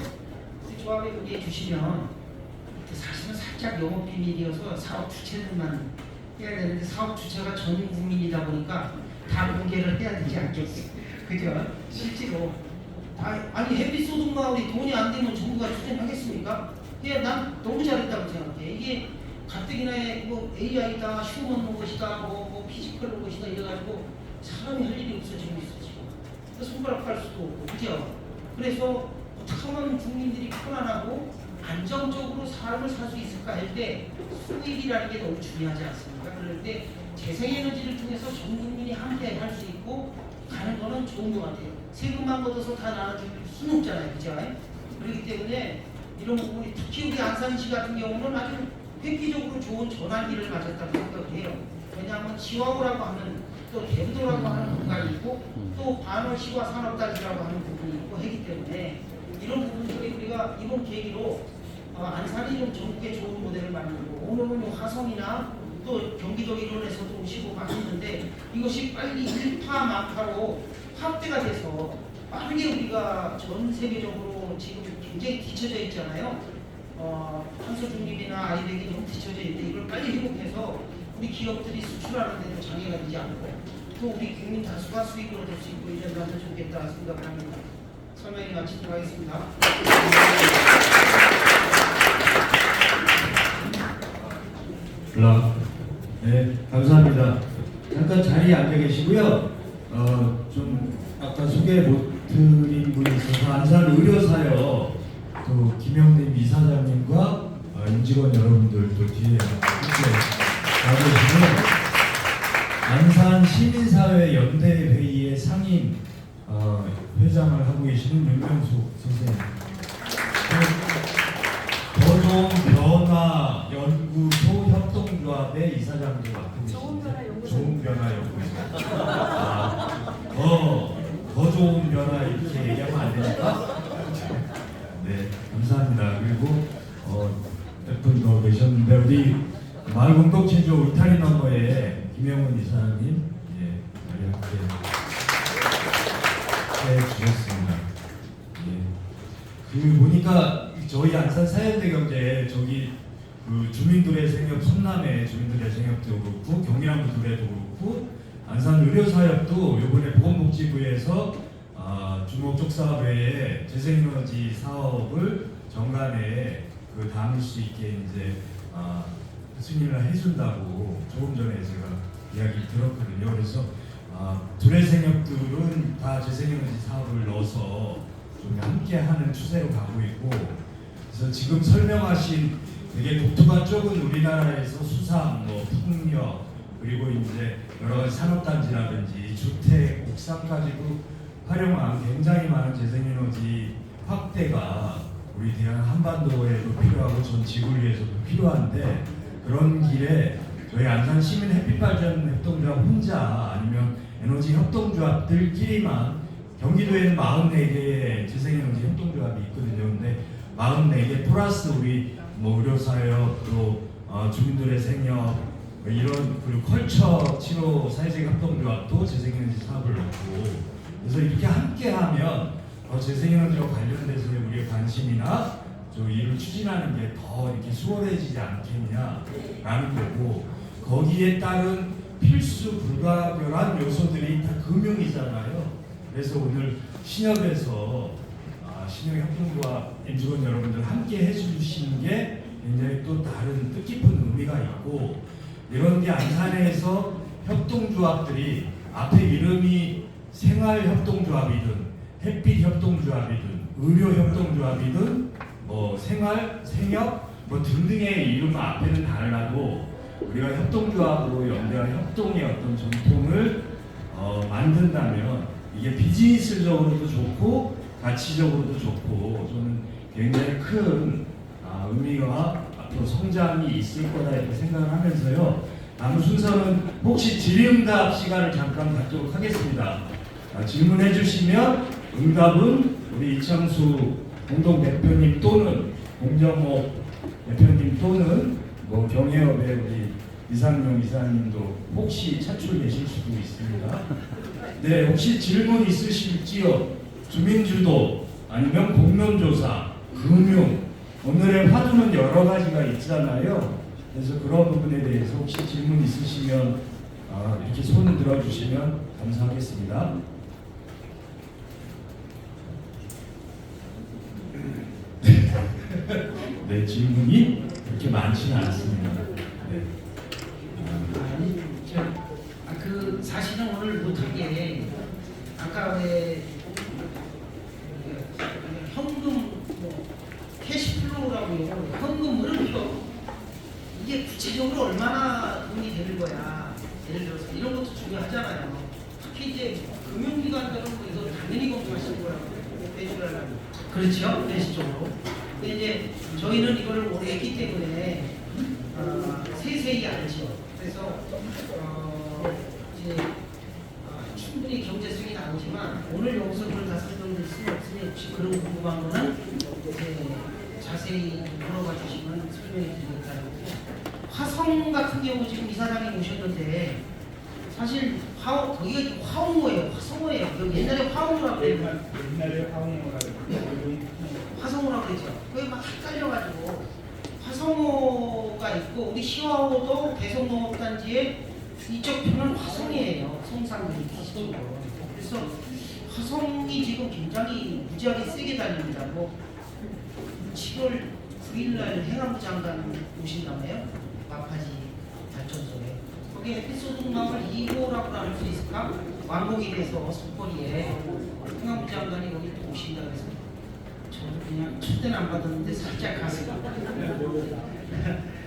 우리 조합에 문의해 주시면 사실은 살짝 영업 비밀이어서 사업 주체들만 해야 되는데 사업 주체가 전 국민이다 보니까 다 공개를 해야 되지 않겠어요. 그죠? 실제로 아니 햇빛 소득마을이 돈이 안 되면 정부가 추진하겠습니까? 난 너무 잘했다고 생각해. 이게 가뜩이나 뭐 AI다, 휴먼 로봇이다, 뭐 피지컬 로봇이다 이래가지고 사람이 할 일이 없어지고 있어 지금. 손가락 깔 수도 없고, 그죠? 그래서 어떻게 하면 국민들이 편안하고 안정적으로 삶을 살 수 있을까 할 때 수익이라는 게 너무 중요하지 않습니까? 그럴 때 재생에너지를 통해서 전 국민이 함께 할 수 있고 가는 거는 좋은 것 같아요. 세금만 걷어서 다 나눠줄 수는 없잖아요, 그죠? 그렇기 때문에 이런 부분이 특히 우리 안산시 같은 경우는 아주 획기적으로 좋은 전환기를 맞았다고 생각을 해요. 왜냐하면 지와우라고 하는 또 대부도라고 하는 공간이 있고 또 반월시와 산업단지라고 하는 부분이 있고 하기 때문에 이런 부분들이 우리가 이번 계기로 안산이 좀 전국에 좋은 모델을 만들고 오늘은 화성이나 또 경기도 일원에서도 오시고 하셨는데 이것이 빨리 일파만파로 확대가 돼서 빠르게 우리가 전 세계적으로 지금 굉장히 뒤쳐져 있잖아요. 탄소 중립이나 아이백이 너무 뒤쳐져 있는데 이걸 빨리 회복해서 우리 기업들이 수출하는 데도 장애가 되지 않고 또 우리 국민 다수가 수익을 얻을 수 있고 이러면 좋겠다 생각합니다. 설명이 마치도록 하겠습니다. 네, 감사합니다. 잠깐 자리에 앉아 계시고요. 좀 아까 소개 못 드린 분이 있어서 안산 의료사역 또 김영림 이사장님과 임직원 여러분들 또 뒤에 이렇게 나와주시면 안산 시민사회 연대회의의 상임 회장을 하고 계시는 윤명숙 선생님, 더좋은 변화 연구소 협동조합의 이사장도 맡고 계십니다. 좋은 변화 연구소. 더 좋은 변화 이렇게 얘기하면 안 되니까. 네, 감사합니다. 그리고 몇 분 더 계셨는데 우리 마을공동체조 울타리 너머의 김영훈 이사님, 예, 이렇게 해주셨습니다. 예. 그 보니까 저희 안산 사연대경제 저기 그 주민들의 생협, 성남의 주민들의 생협도 그렇고 경기남부 둘에도 그렇고 안산 의료사협도 이번에 보건복지부에서 주목적 사업 외에 재생에너지 사업을 정관에 그 담을 수 있게 이제 승인을 해준다고 조금 전에 제가 이야기를 들었거든요. 그래서 둘의 생협들은 다 재생에너지 사업을 넣어서 좀 함께하는 추세로 가고 있고, 그래서 지금 설명하신 되게 독특한 쪽은 우리나라에서 수상, 뭐 풍력, 그리고 이제 여러 가지 산업단지라든지 주택, 옥상까지도 활용한 굉장히 많은 재생에너지 확대가 우리 대한 한반도에도 필요하고 전 지구를 위해서도 필요한데, 그런 길에 저희 안산 시민 햇빛발전 협동조합 혼자 아니면 에너지 협동조합들끼리만 경기도에는 44개의 재생에너지 협동조합이 있거든요. 근데 44개 플러스 우리 뭐 의료사역 또 주민들의 생협 뭐 이런 그리고 컬처 치료 사회적 협동조합도 재생에너지 사업을 넣고, 그래서 이렇게 함께하면 재생에너지와 관련돼서 우리의 관심이나 저 일을 추진하는 게 더 이렇게 수월해지지 않겠냐라는 거고, 거기에 따른 필수 불가결한 요소들이 다 금융이잖아요. 그래서 오늘 신협에서 신협협동조합 임직원 여러분들 함께 해주시는 게 굉장히 또 다른 뜻깊은 의미가 있고, 이런 게 안산에서 협동조합들이 앞에 이름이 생활협동조합이든 햇빛협동조합이든 의료협동조합이든 뭐 생활, 생협 뭐 등등의 이름 앞에는 달라도 우리가 협동조합으로 연대한 협동의 어떤 전통을 만든다면 이게 비즈니스적으로도 좋고 가치적으로도 좋고 저는 굉장히 큰 의미가 앞으로 성장이 있을 거다 이렇게 생각을 하면서요. 다음 순서는 혹시 질의응답 시간을 잠깐 갖도록 하겠습니다. 질문해 주시면 응답은 우리 이창수 공동대표님 또는 공정호 대표님 또는 뭐 경혜업의 우리 이상용 이사님도 혹시 차출되실 수도 있습니다. 네, 혹시 질문 있으실지요? 주민주도 아니면 공론조사, 금융, 오늘의 화두는 여러 가지가 있잖아요. 그래서 그런 부분에 대해서 혹시 질문 있으시면 이렇게 손을 들어주시면 감사하겠습니다. 네, 질문이 그렇게 많지는 않습니다. 아까 왜 현금 캐시플로우라고 해요. 현금 물음표 이게 구체적으로 얼마나 돈이 되는 거야. 예를 들어서 이런 것도 중요하잖아요. 특히 이제 금융기관들은 이거 당연히 검토하실 거라고 배출하려고. 그렇죠? 대시적으로. 근데 이제 저희는 이걸 오래 했기 때문에 세세히 알죠. 그래서 이제 충분히 경제성이 나오지만 오늘 여기서 그걸 다 설명드릴 수는 없으니 혹시 그런 궁금한 거는 이제 자세히 물어봐 주시면 설명해 드리겠다고. 화성 같은 경우 지금 이사장님 오셨는데 사실 거기가 화홍호예요. 화성호예요. 여기 옛날에 화홍호라고 그래요. 옛날에 화홍호라고 화성호라고 그러죠. 거기 막 헷갈려가지고 화성호가 있고 우리 시화호도 대성농업단지의 이쪽 편은 화성이에요. 성산들이 기시적으로. 그래서 화성이 지금 굉장히 무지하게 세게 달립니다. 뭐 7월 9일날 행안부 장관 오신다며요. 마파지 발전소에. 거기에 햇소동마을 2호라고 나눌 수 있을까? 왕복일에서 속거리에 행안부 장관이 거기 또 오신다 그래서 저도 그냥 첫대는 안 받았는데 살짝 가슴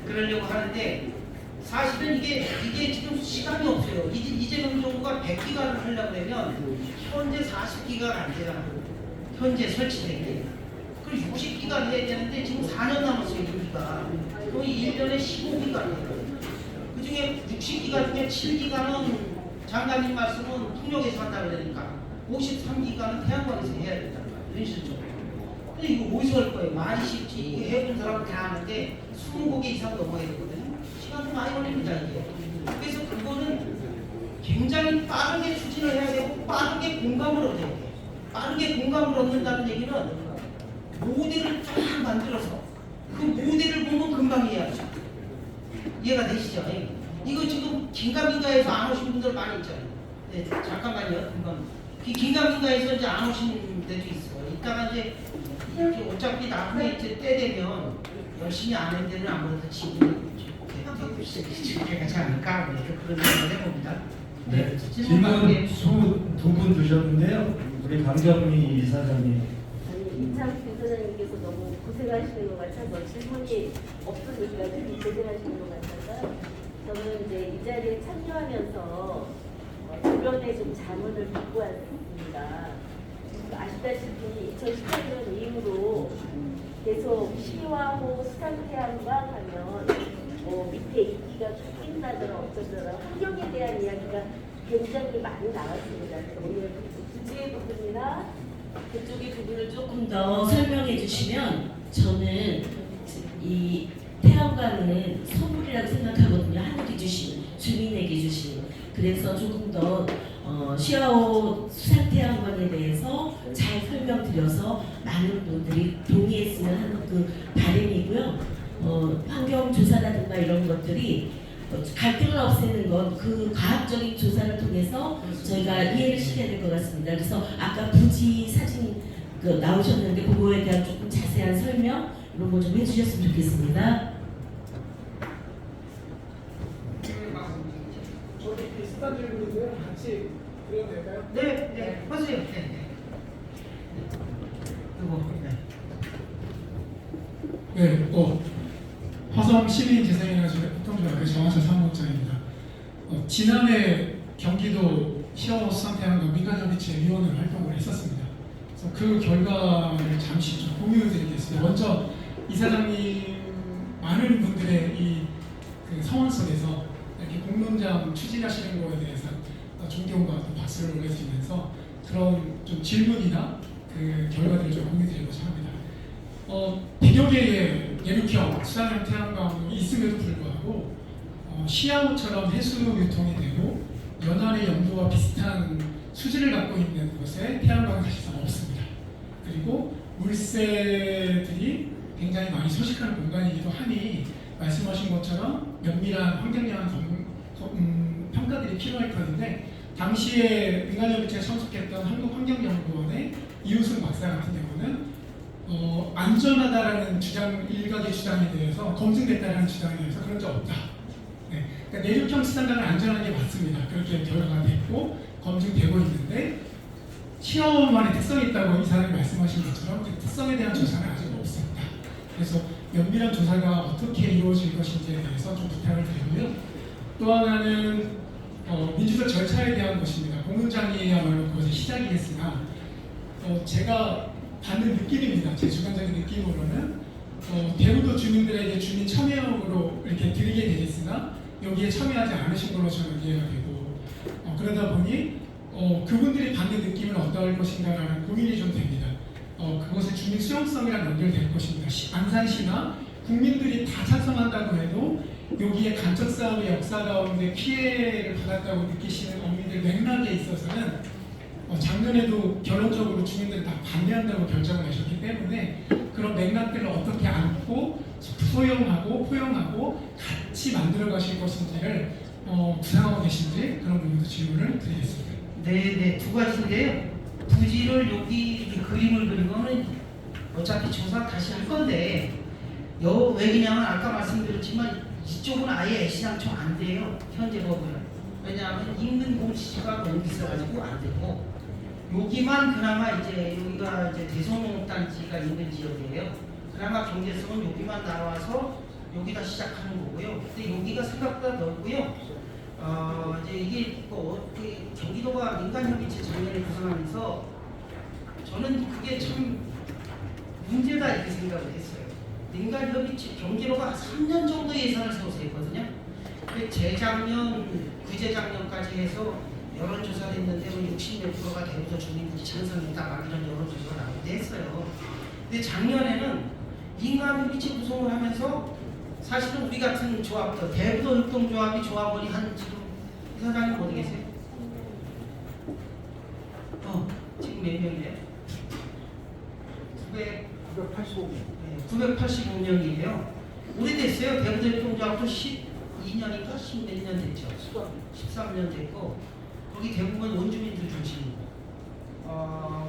그러려고 하는데 사실은 이게 지금 시간이 없어요. 이재명 정부가 100기가를 하려고 그러면 현재 40기가가 안 되잖아요. 현재 설치된 게. 그리고 60기가를 해야 되는데 지금 4년 남았어요. 6기가. 거의 1년에 15기가예요. 그 중에 60기가 중에 7기가는 장관님 말씀은 풍력에서 한다고 그러니까 53기가는 태양광에서 해야 된다는 거예요. 현실적으로. 근데 이거 어디서 할 거예요? 말이 쉽지. 이거 해본 사람은 다 아는데 20곡 이상 넘어야 되거든요. 시간도 많이 걸립니다 이게. 그래서 그거는 굉장히 빠르게 추진을 해야 되고 빠르게 공감을 얻어야 돼요. 빠르게 공감을 얻는다는 얘기는 모델을 쫙 만들어서 그 모델을 보면 금방 이해하죠. 이해가 되시죠? 이거 지금 긴가민가에서 안 오신 분들 많이 있잖아요. 네, 잠깐만요. 금방. 긴가민가에서 이제 안 오신 데도 있어요. 이따가 이제 어차피 나중에 이제 때 되면 열심히 안 한 데는 아무래도 지금 이렇게 가지 않을까 그런 생각을 해봅니다. 네, 질문 22분 두셨는데요. 우리 강정미 이사장님. 아니, 이참 부사장님께서 너무 고생하시는 것 같아서 질문이 없으니까 특히 고생하시는 것 같아서 저는 이제 이 자리에 참여하면서 주변에 좀 자문을 받고 왔습니다. 아시다시피 2018년 이후로 계속 시화호 수산태양광 하면 밑에 인기가 쫓긴다더라 어쩌더라 환경에 대한 이야기가 굉장히 많이 나왔습니다. 그래서 오늘 주제 부분이나 그쪽의 부분을 조금 더 설명해 주시면 저는 이 태양광은 선물이라고 생각하거든요. 하늘이 주시는, 주민에게 주시는. 그래서 조금 더 시아오 수산태양광에 대해서 잘 설명드려서 많은 분들이 동의했으면 하는 그 바람이고요. 환경조사라든가 이런 것들이 갈등을 없애는 건 그 과학적인 조사를 통해서 저희가 이해를 시켜야 될 것 같습니다. 그래서 아까 부지 사진 나오셨는데 그거에 대한 조금 자세한 설명 이런 거 좀 해주셨으면 좋겠습니다. 저도 비슷한 질문인데요. 같이 드려도 될까요? 네, 하세요. 네. 네, 화성 시민 재생에너지 협동조합의 정화철 사무국장입니다. 지난해 경기도 시화호 수산태양광 민간협의체 위원으로 활동을 했었습니다. 그래서 그 결과를 잠시 좀 공유드리겠습니다. 먼저 이사장님 많은 분들의 그 상황 속에서 이렇게 공론장 추진하시는 거에 대해서 존경과 또 박수를 올려드리면서 그런 좀 질문이나 그 결과들을 좀 공유드리고자 합니다. 100여 개의 예륙형 수산형 태양광이 있음에도 불구하고 시야호처럼 해수 유통이 되고 연안의 영도와 비슷한 수질을 갖고 있는 곳에 태양광은 사실상 없습니다. 그리고 물새들이 굉장히 많이 서식하는 공간이기도 하니 말씀하신 것처럼 면밀한 환경영향 평가들이 필요할 터인데 당시에 민간협의체에 참석했던 한국환경연구원의 이우승 박사 같은 경우는 안전하다라는 일각의 주장에 대해서 검증됐다라는 주장에 대해서 그런 적 없다. 네. 그러니까 내륙형 수산강은 안전한 게 맞습니다. 그렇게 결과가 됐고 검증되고 있는데 시험만의 특성이 있다고 이사장이 말씀하신 것처럼 그 특성에 대한 조사는 아직 없습니다. 그래서 면밀한 조사가 어떻게 이루어질 것인지에 대해서 좀 부탁을 드리고요. 또 하나는 민주적 절차에 대한 것입니다. 공문장이야말로 그것의 시작이겠으나 제가 받는 느낌입니다. 제 주관적인 느낌으로는 대부도 주민들에게 주민 참여로 이렇게 드리게 되겠으나 여기에 참여하지 않으신 걸로 저는 이해가 되고 그러다 보니 그분들이 받는 느낌은 어떠할 것인가라는 고민이 좀 됩니다. 그것의 주민 수용성이랑 연결될 것입니다. 안산시나 국민들이 다 찬성한다고 해도 여기에 간접 사업의 역사 가운데 피해를 받았다고 느끼시는 어민들 맥락에 있어서는 작년에도 결론적으로 주민들이 다 반대한다고 결정을 내셨기 때문에 그런 맥락들을 어떻게 안고 소용하고 포용하고 같이 만들어 가실 것인지를 구상하고 계신지 그런 부분도 질문을 드리겠습니다. 네, 두 가지인데요. 부지를 여기 그림을 그린 거는 어차피 조사 다시 할 건데 왜냐면 아까 말씀드렸지만 이쪽은 아예 애시당초 안 돼요. 현재 법은. 왜냐하면 인근 공시지가 너무 비싸가지고 안 되고 여기만 그나마 이제 여기가 이제 대소농업단지가 있는 지역이에요. 그나마 경제성은 여기만 나와서 여기다 시작하는 거고요. 근데 여기가 생각보다 넓고요. 이제 이게 경기도가 민간협의체 작년에 구성하면서 저는 그게 참 문제다 이렇게 생각을 했어요. 민간협의체 경기도가 3년 정도 예산을 세워서 했거든요. 재작년, 그제작년까지 해서 여론조사를 했는데 60몇 프로가 대부도 주민들이 찬성했다 막 이런 여론조사가 나오기도 했어요. 근데 작년에는 민간협의체 구성을 하면서 사실은 우리 같은 조합들, 대부도 협동조합이 조합원이 한 지금 이사장님 어디 계세요? 지금 몇 명이에요? 985명이에요. 오래됐어요. 대부도 협동조합도 12년인가 10몇 년 됐죠. 13년 됐고 거기 대부분 원주민들 중심이고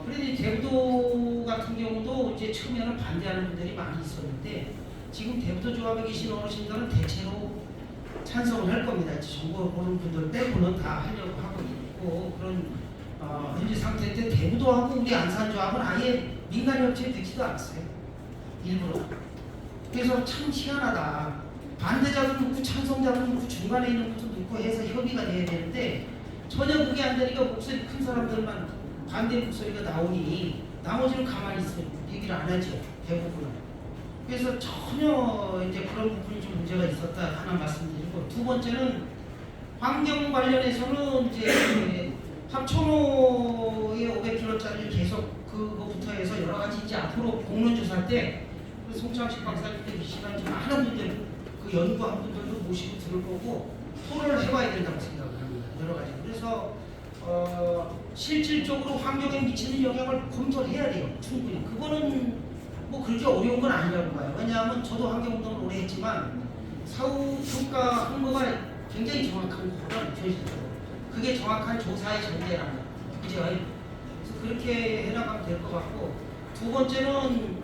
그런데 대부도 같은 경우도 이제 처음에는 반대하는 분들이 많이 있었는데 지금 대부도 조합에 계신 어르신들은 대체로 찬성을 할 겁니다. 정보 보는 분들 빼고는 다 하려고 하고 있고 그런 현재 상태인데 대부도하고 우리 안산조합은 아예 민간협의체에 듣지도 않았어요. 일부러. 그래서 참 희한하다. 반대자도 넣고 찬성자도 넣고 중간에 있는 것도 넣고 해서 협의가 돼야 되는데 전혀 그게 안 되니까 목소리 큰 사람들만 반대 목소리가 나오니 나머지는 가만히 있어요. 얘기를 안 하죠. 대부분은. 그래서 전혀 이제 그런 부분이 좀 문제가 있었다 하나 말씀드리고 두 번째는 환경 관련해서는 이제 합천호의 500km짜리 계속 그거부터 해서 여러 가지 이제 앞으로 공론조사 때 송창식 박사님들 이 시간 좀 많은 분들 그 연구한 분들도 모시고 들을 거고 토론을 해봐야 된다고 생각을 합니다. 여러 가지. 그래서 실질적으로 환경에 미치는 영향을 검토를 해야 돼요. 충분히. 그거는 뭐 그렇게 어려운 건 아니라고 봐요. 왜냐하면 저도 환경운동을 오래 했지만 사후 평가 항목가 굉장히 정확한 거라는 현실적으로. 그게 정확한 조사의 전제라는 거예요. 그죠? 그래서 그렇게 해나가면 될 것 같고 두 번째는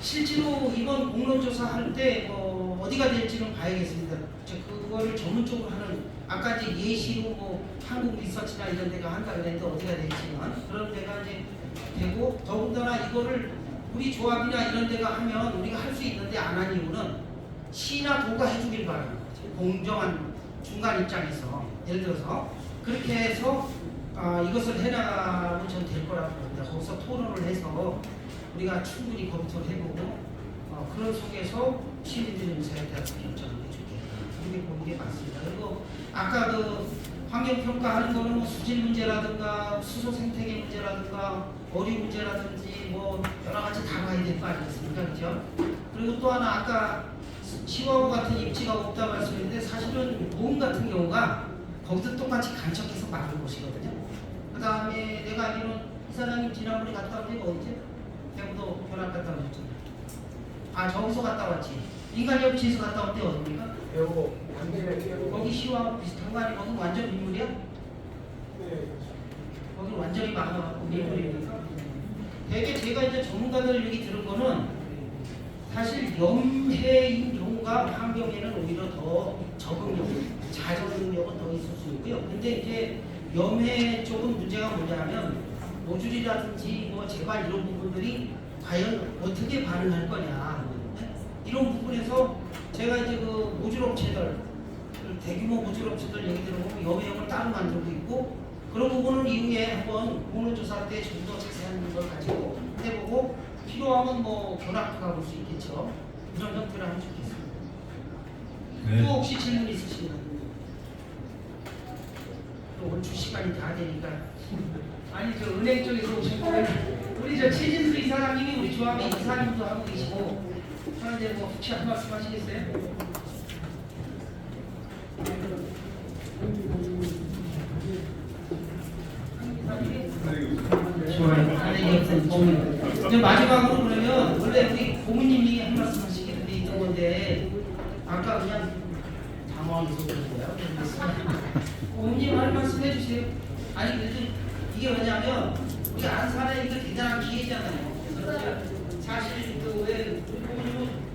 실제로 이번 공론조사 할 때 어디가 될지는 봐야겠습니다. 그거를 전문적으로 하는 아까 이제 예시로 뭐 한국 리서치나 이런 데가 한다 그랬는데 어디가 될지는 그런 데가 이제 되고 더군다나 이거를 우리 조합이나 이런 데가 하면 우리가 할 수 있는데 안 한 이유는 시나 도가 해주길 바랍니다. 공정한 중간 입장에서 예를 들어서 그렇게 해서 이것을 해나가면 전 될 거라고 봅니다. 거기서 토론을 해서 우리가 충분히 검토를 해보고 그런 속에서 시민들의 의사에 대한 결정을 해주겠다. 그렇게 보는 게 맞습니다. 그리고 아까 그 환경평가하는 거는 뭐 수질 문제라든가 수소 생태계 문제라든가 어류 문제라든지 뭐 여러 가지 다 봐야 될 거 아니겠습니까? 그렇죠? 그리고 또 하나 아까 시와호 같은 입지가 없다 말씀했는데 사실은 모음 같은 경우가 거기도 똑같이 간척해서 막은 곳이거든요. 그 다음에 내가 알기로는 이사장님 지난번에 갔다 온 데가 어디지? 대부도 견학 갔다 오셨잖아요. 저기서 갔다 왔지. 민간협의체에서 갔다 온 데 어디입니까? 거기 시와 비슷한 거 아니야? 거기 완전 민물이야? 네. 거기 완전히 민물입니까? 되게 제가 이제 전문가들 얘기 들은 거는 사실 염해인 경우가 환경에는 오히려 더 적응력, 자적응력은 더 있을 수 있고요. 근데 이제 염해 쪽은 문제가 뭐냐면 모듈이라든지 뭐 재발 이런 부분들이 과연 어떻게 반응할 거냐 네? 이런 부분에서 제가 이제 그 모듈업체들 대규모 모듈업체들 얘기 들어보면 여명을 따로 만들고 있고 그런 부분은 이후에 한번 공론조사 때 좀 더 자세한 걸 가지고 해보고 필요하면 뭐 견학도 가볼 수 있겠죠. 그런 형태로 하면 좋겠습니다. 네. 또 혹시 질문 있으신가요? 또 오늘 주 시간이 다 되니까 아니 저 은행 쪽에서 오신 거예요. 우리 저 최진수 이사장님이 우리 조합의 이사님도 하고 계시고 하는데 뭐 혹시 한 말씀 하시겠어요? 이제 마지막으로 그러면 원래 우리 고모님이 한 말씀 하시기로 돼 있던 건데 아까 그냥 당황해서 그런 거야. 고모님 한 말씀 해주세요. 아니 그래도 이게 뭐냐면 우리 안산에 이게 대단한 기회잖아요. 그래서 사실 그왜 고모님은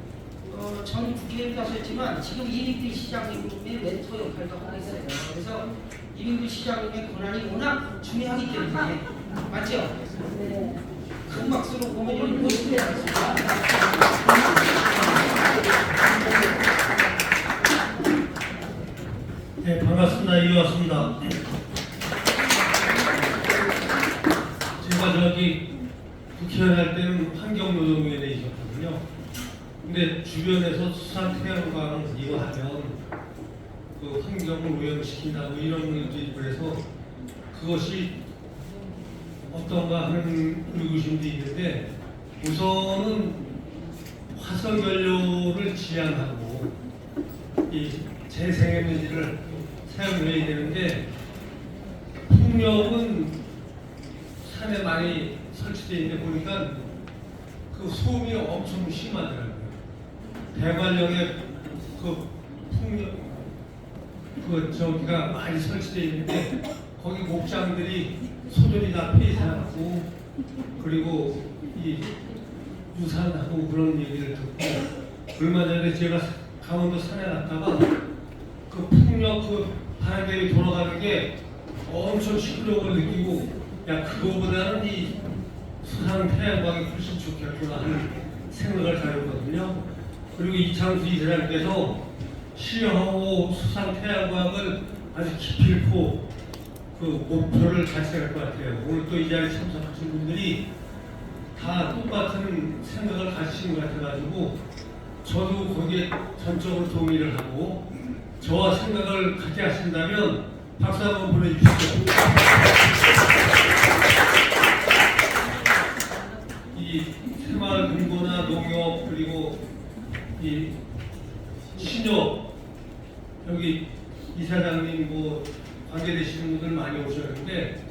전 국회의원도 하셨지만 지금 이민규 시장님의 멘토 역할도 하고 있어요. 그래서 이민규 시장님의 권한이 워낙 중요하기 때문에 맞죠? 네. 큰 박수로 고모님을 모시도록 하겠습니다. 네, 반갑습니다. 이왔습니다. 제가 저기 국회의원 할 때는 환경노동위원회에 있었거든요. 근데 주변에서 수산 태양광 이거 하면 그 환경을 오염시킨다고 이런 일들이 그래서 그것이 어떤가 하는 의구심도 있는데 우선은 화석연료를 지양하고 이 재생에너지를 사용해야 되는데 풍력은 산에 많이 설치되어 있는데 보니까 그 소음이 엄청 심하더라고요. 대관령에 그 풍력 그 저기가 많이 설치되어 있는데 거기 목장들이 소들이 다 폐사하고 그리고 이 유산하고 그런 얘기를 듣고 얼마 전에 제가 강원도 산에 갔다가 그 풍력 그 바람이 돌아가는 게 엄청 시끄러움을 느끼고 야 그거보다는 이 수상 태양광이 훨씬 좋겠구나 하는 생각을 가졌거든요. 그리고 이창수 이사장께서 시하고 수상 태양광을 아주 기필코 그 목표를 달성할 것 같아요. 오늘 또 이 자리에 참석하신 분들이 다 똑같은 생각을 가지신 것 같아가지고 저도 거기에 전적으로 동의를 하고 저와 생각을 같이 하신다면 박수 한번 보내주십시오. 이 새마을 금고나 농협 그리고 이 신협 여기 이사장님 뭐 관계되시는 분들 많이 오셨는데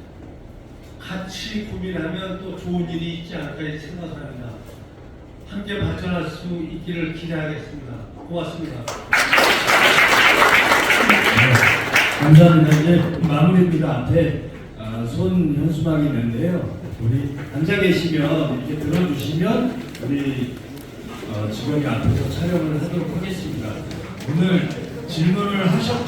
같이 고민하면 또 좋은 일이 있지 않을까 생각합니다. 함께 발전할 수 있기를 기대하겠습니다. 고맙습니다. 네, 감사합니다. 이제 마무리입니다. 앞에 손 현수막이 있는데요. 우리 앉아 계시면 이렇게 들어주시면 우리 직원이 앞에서 촬영을 하도록 하겠습니다. 오늘 질문을 하셨고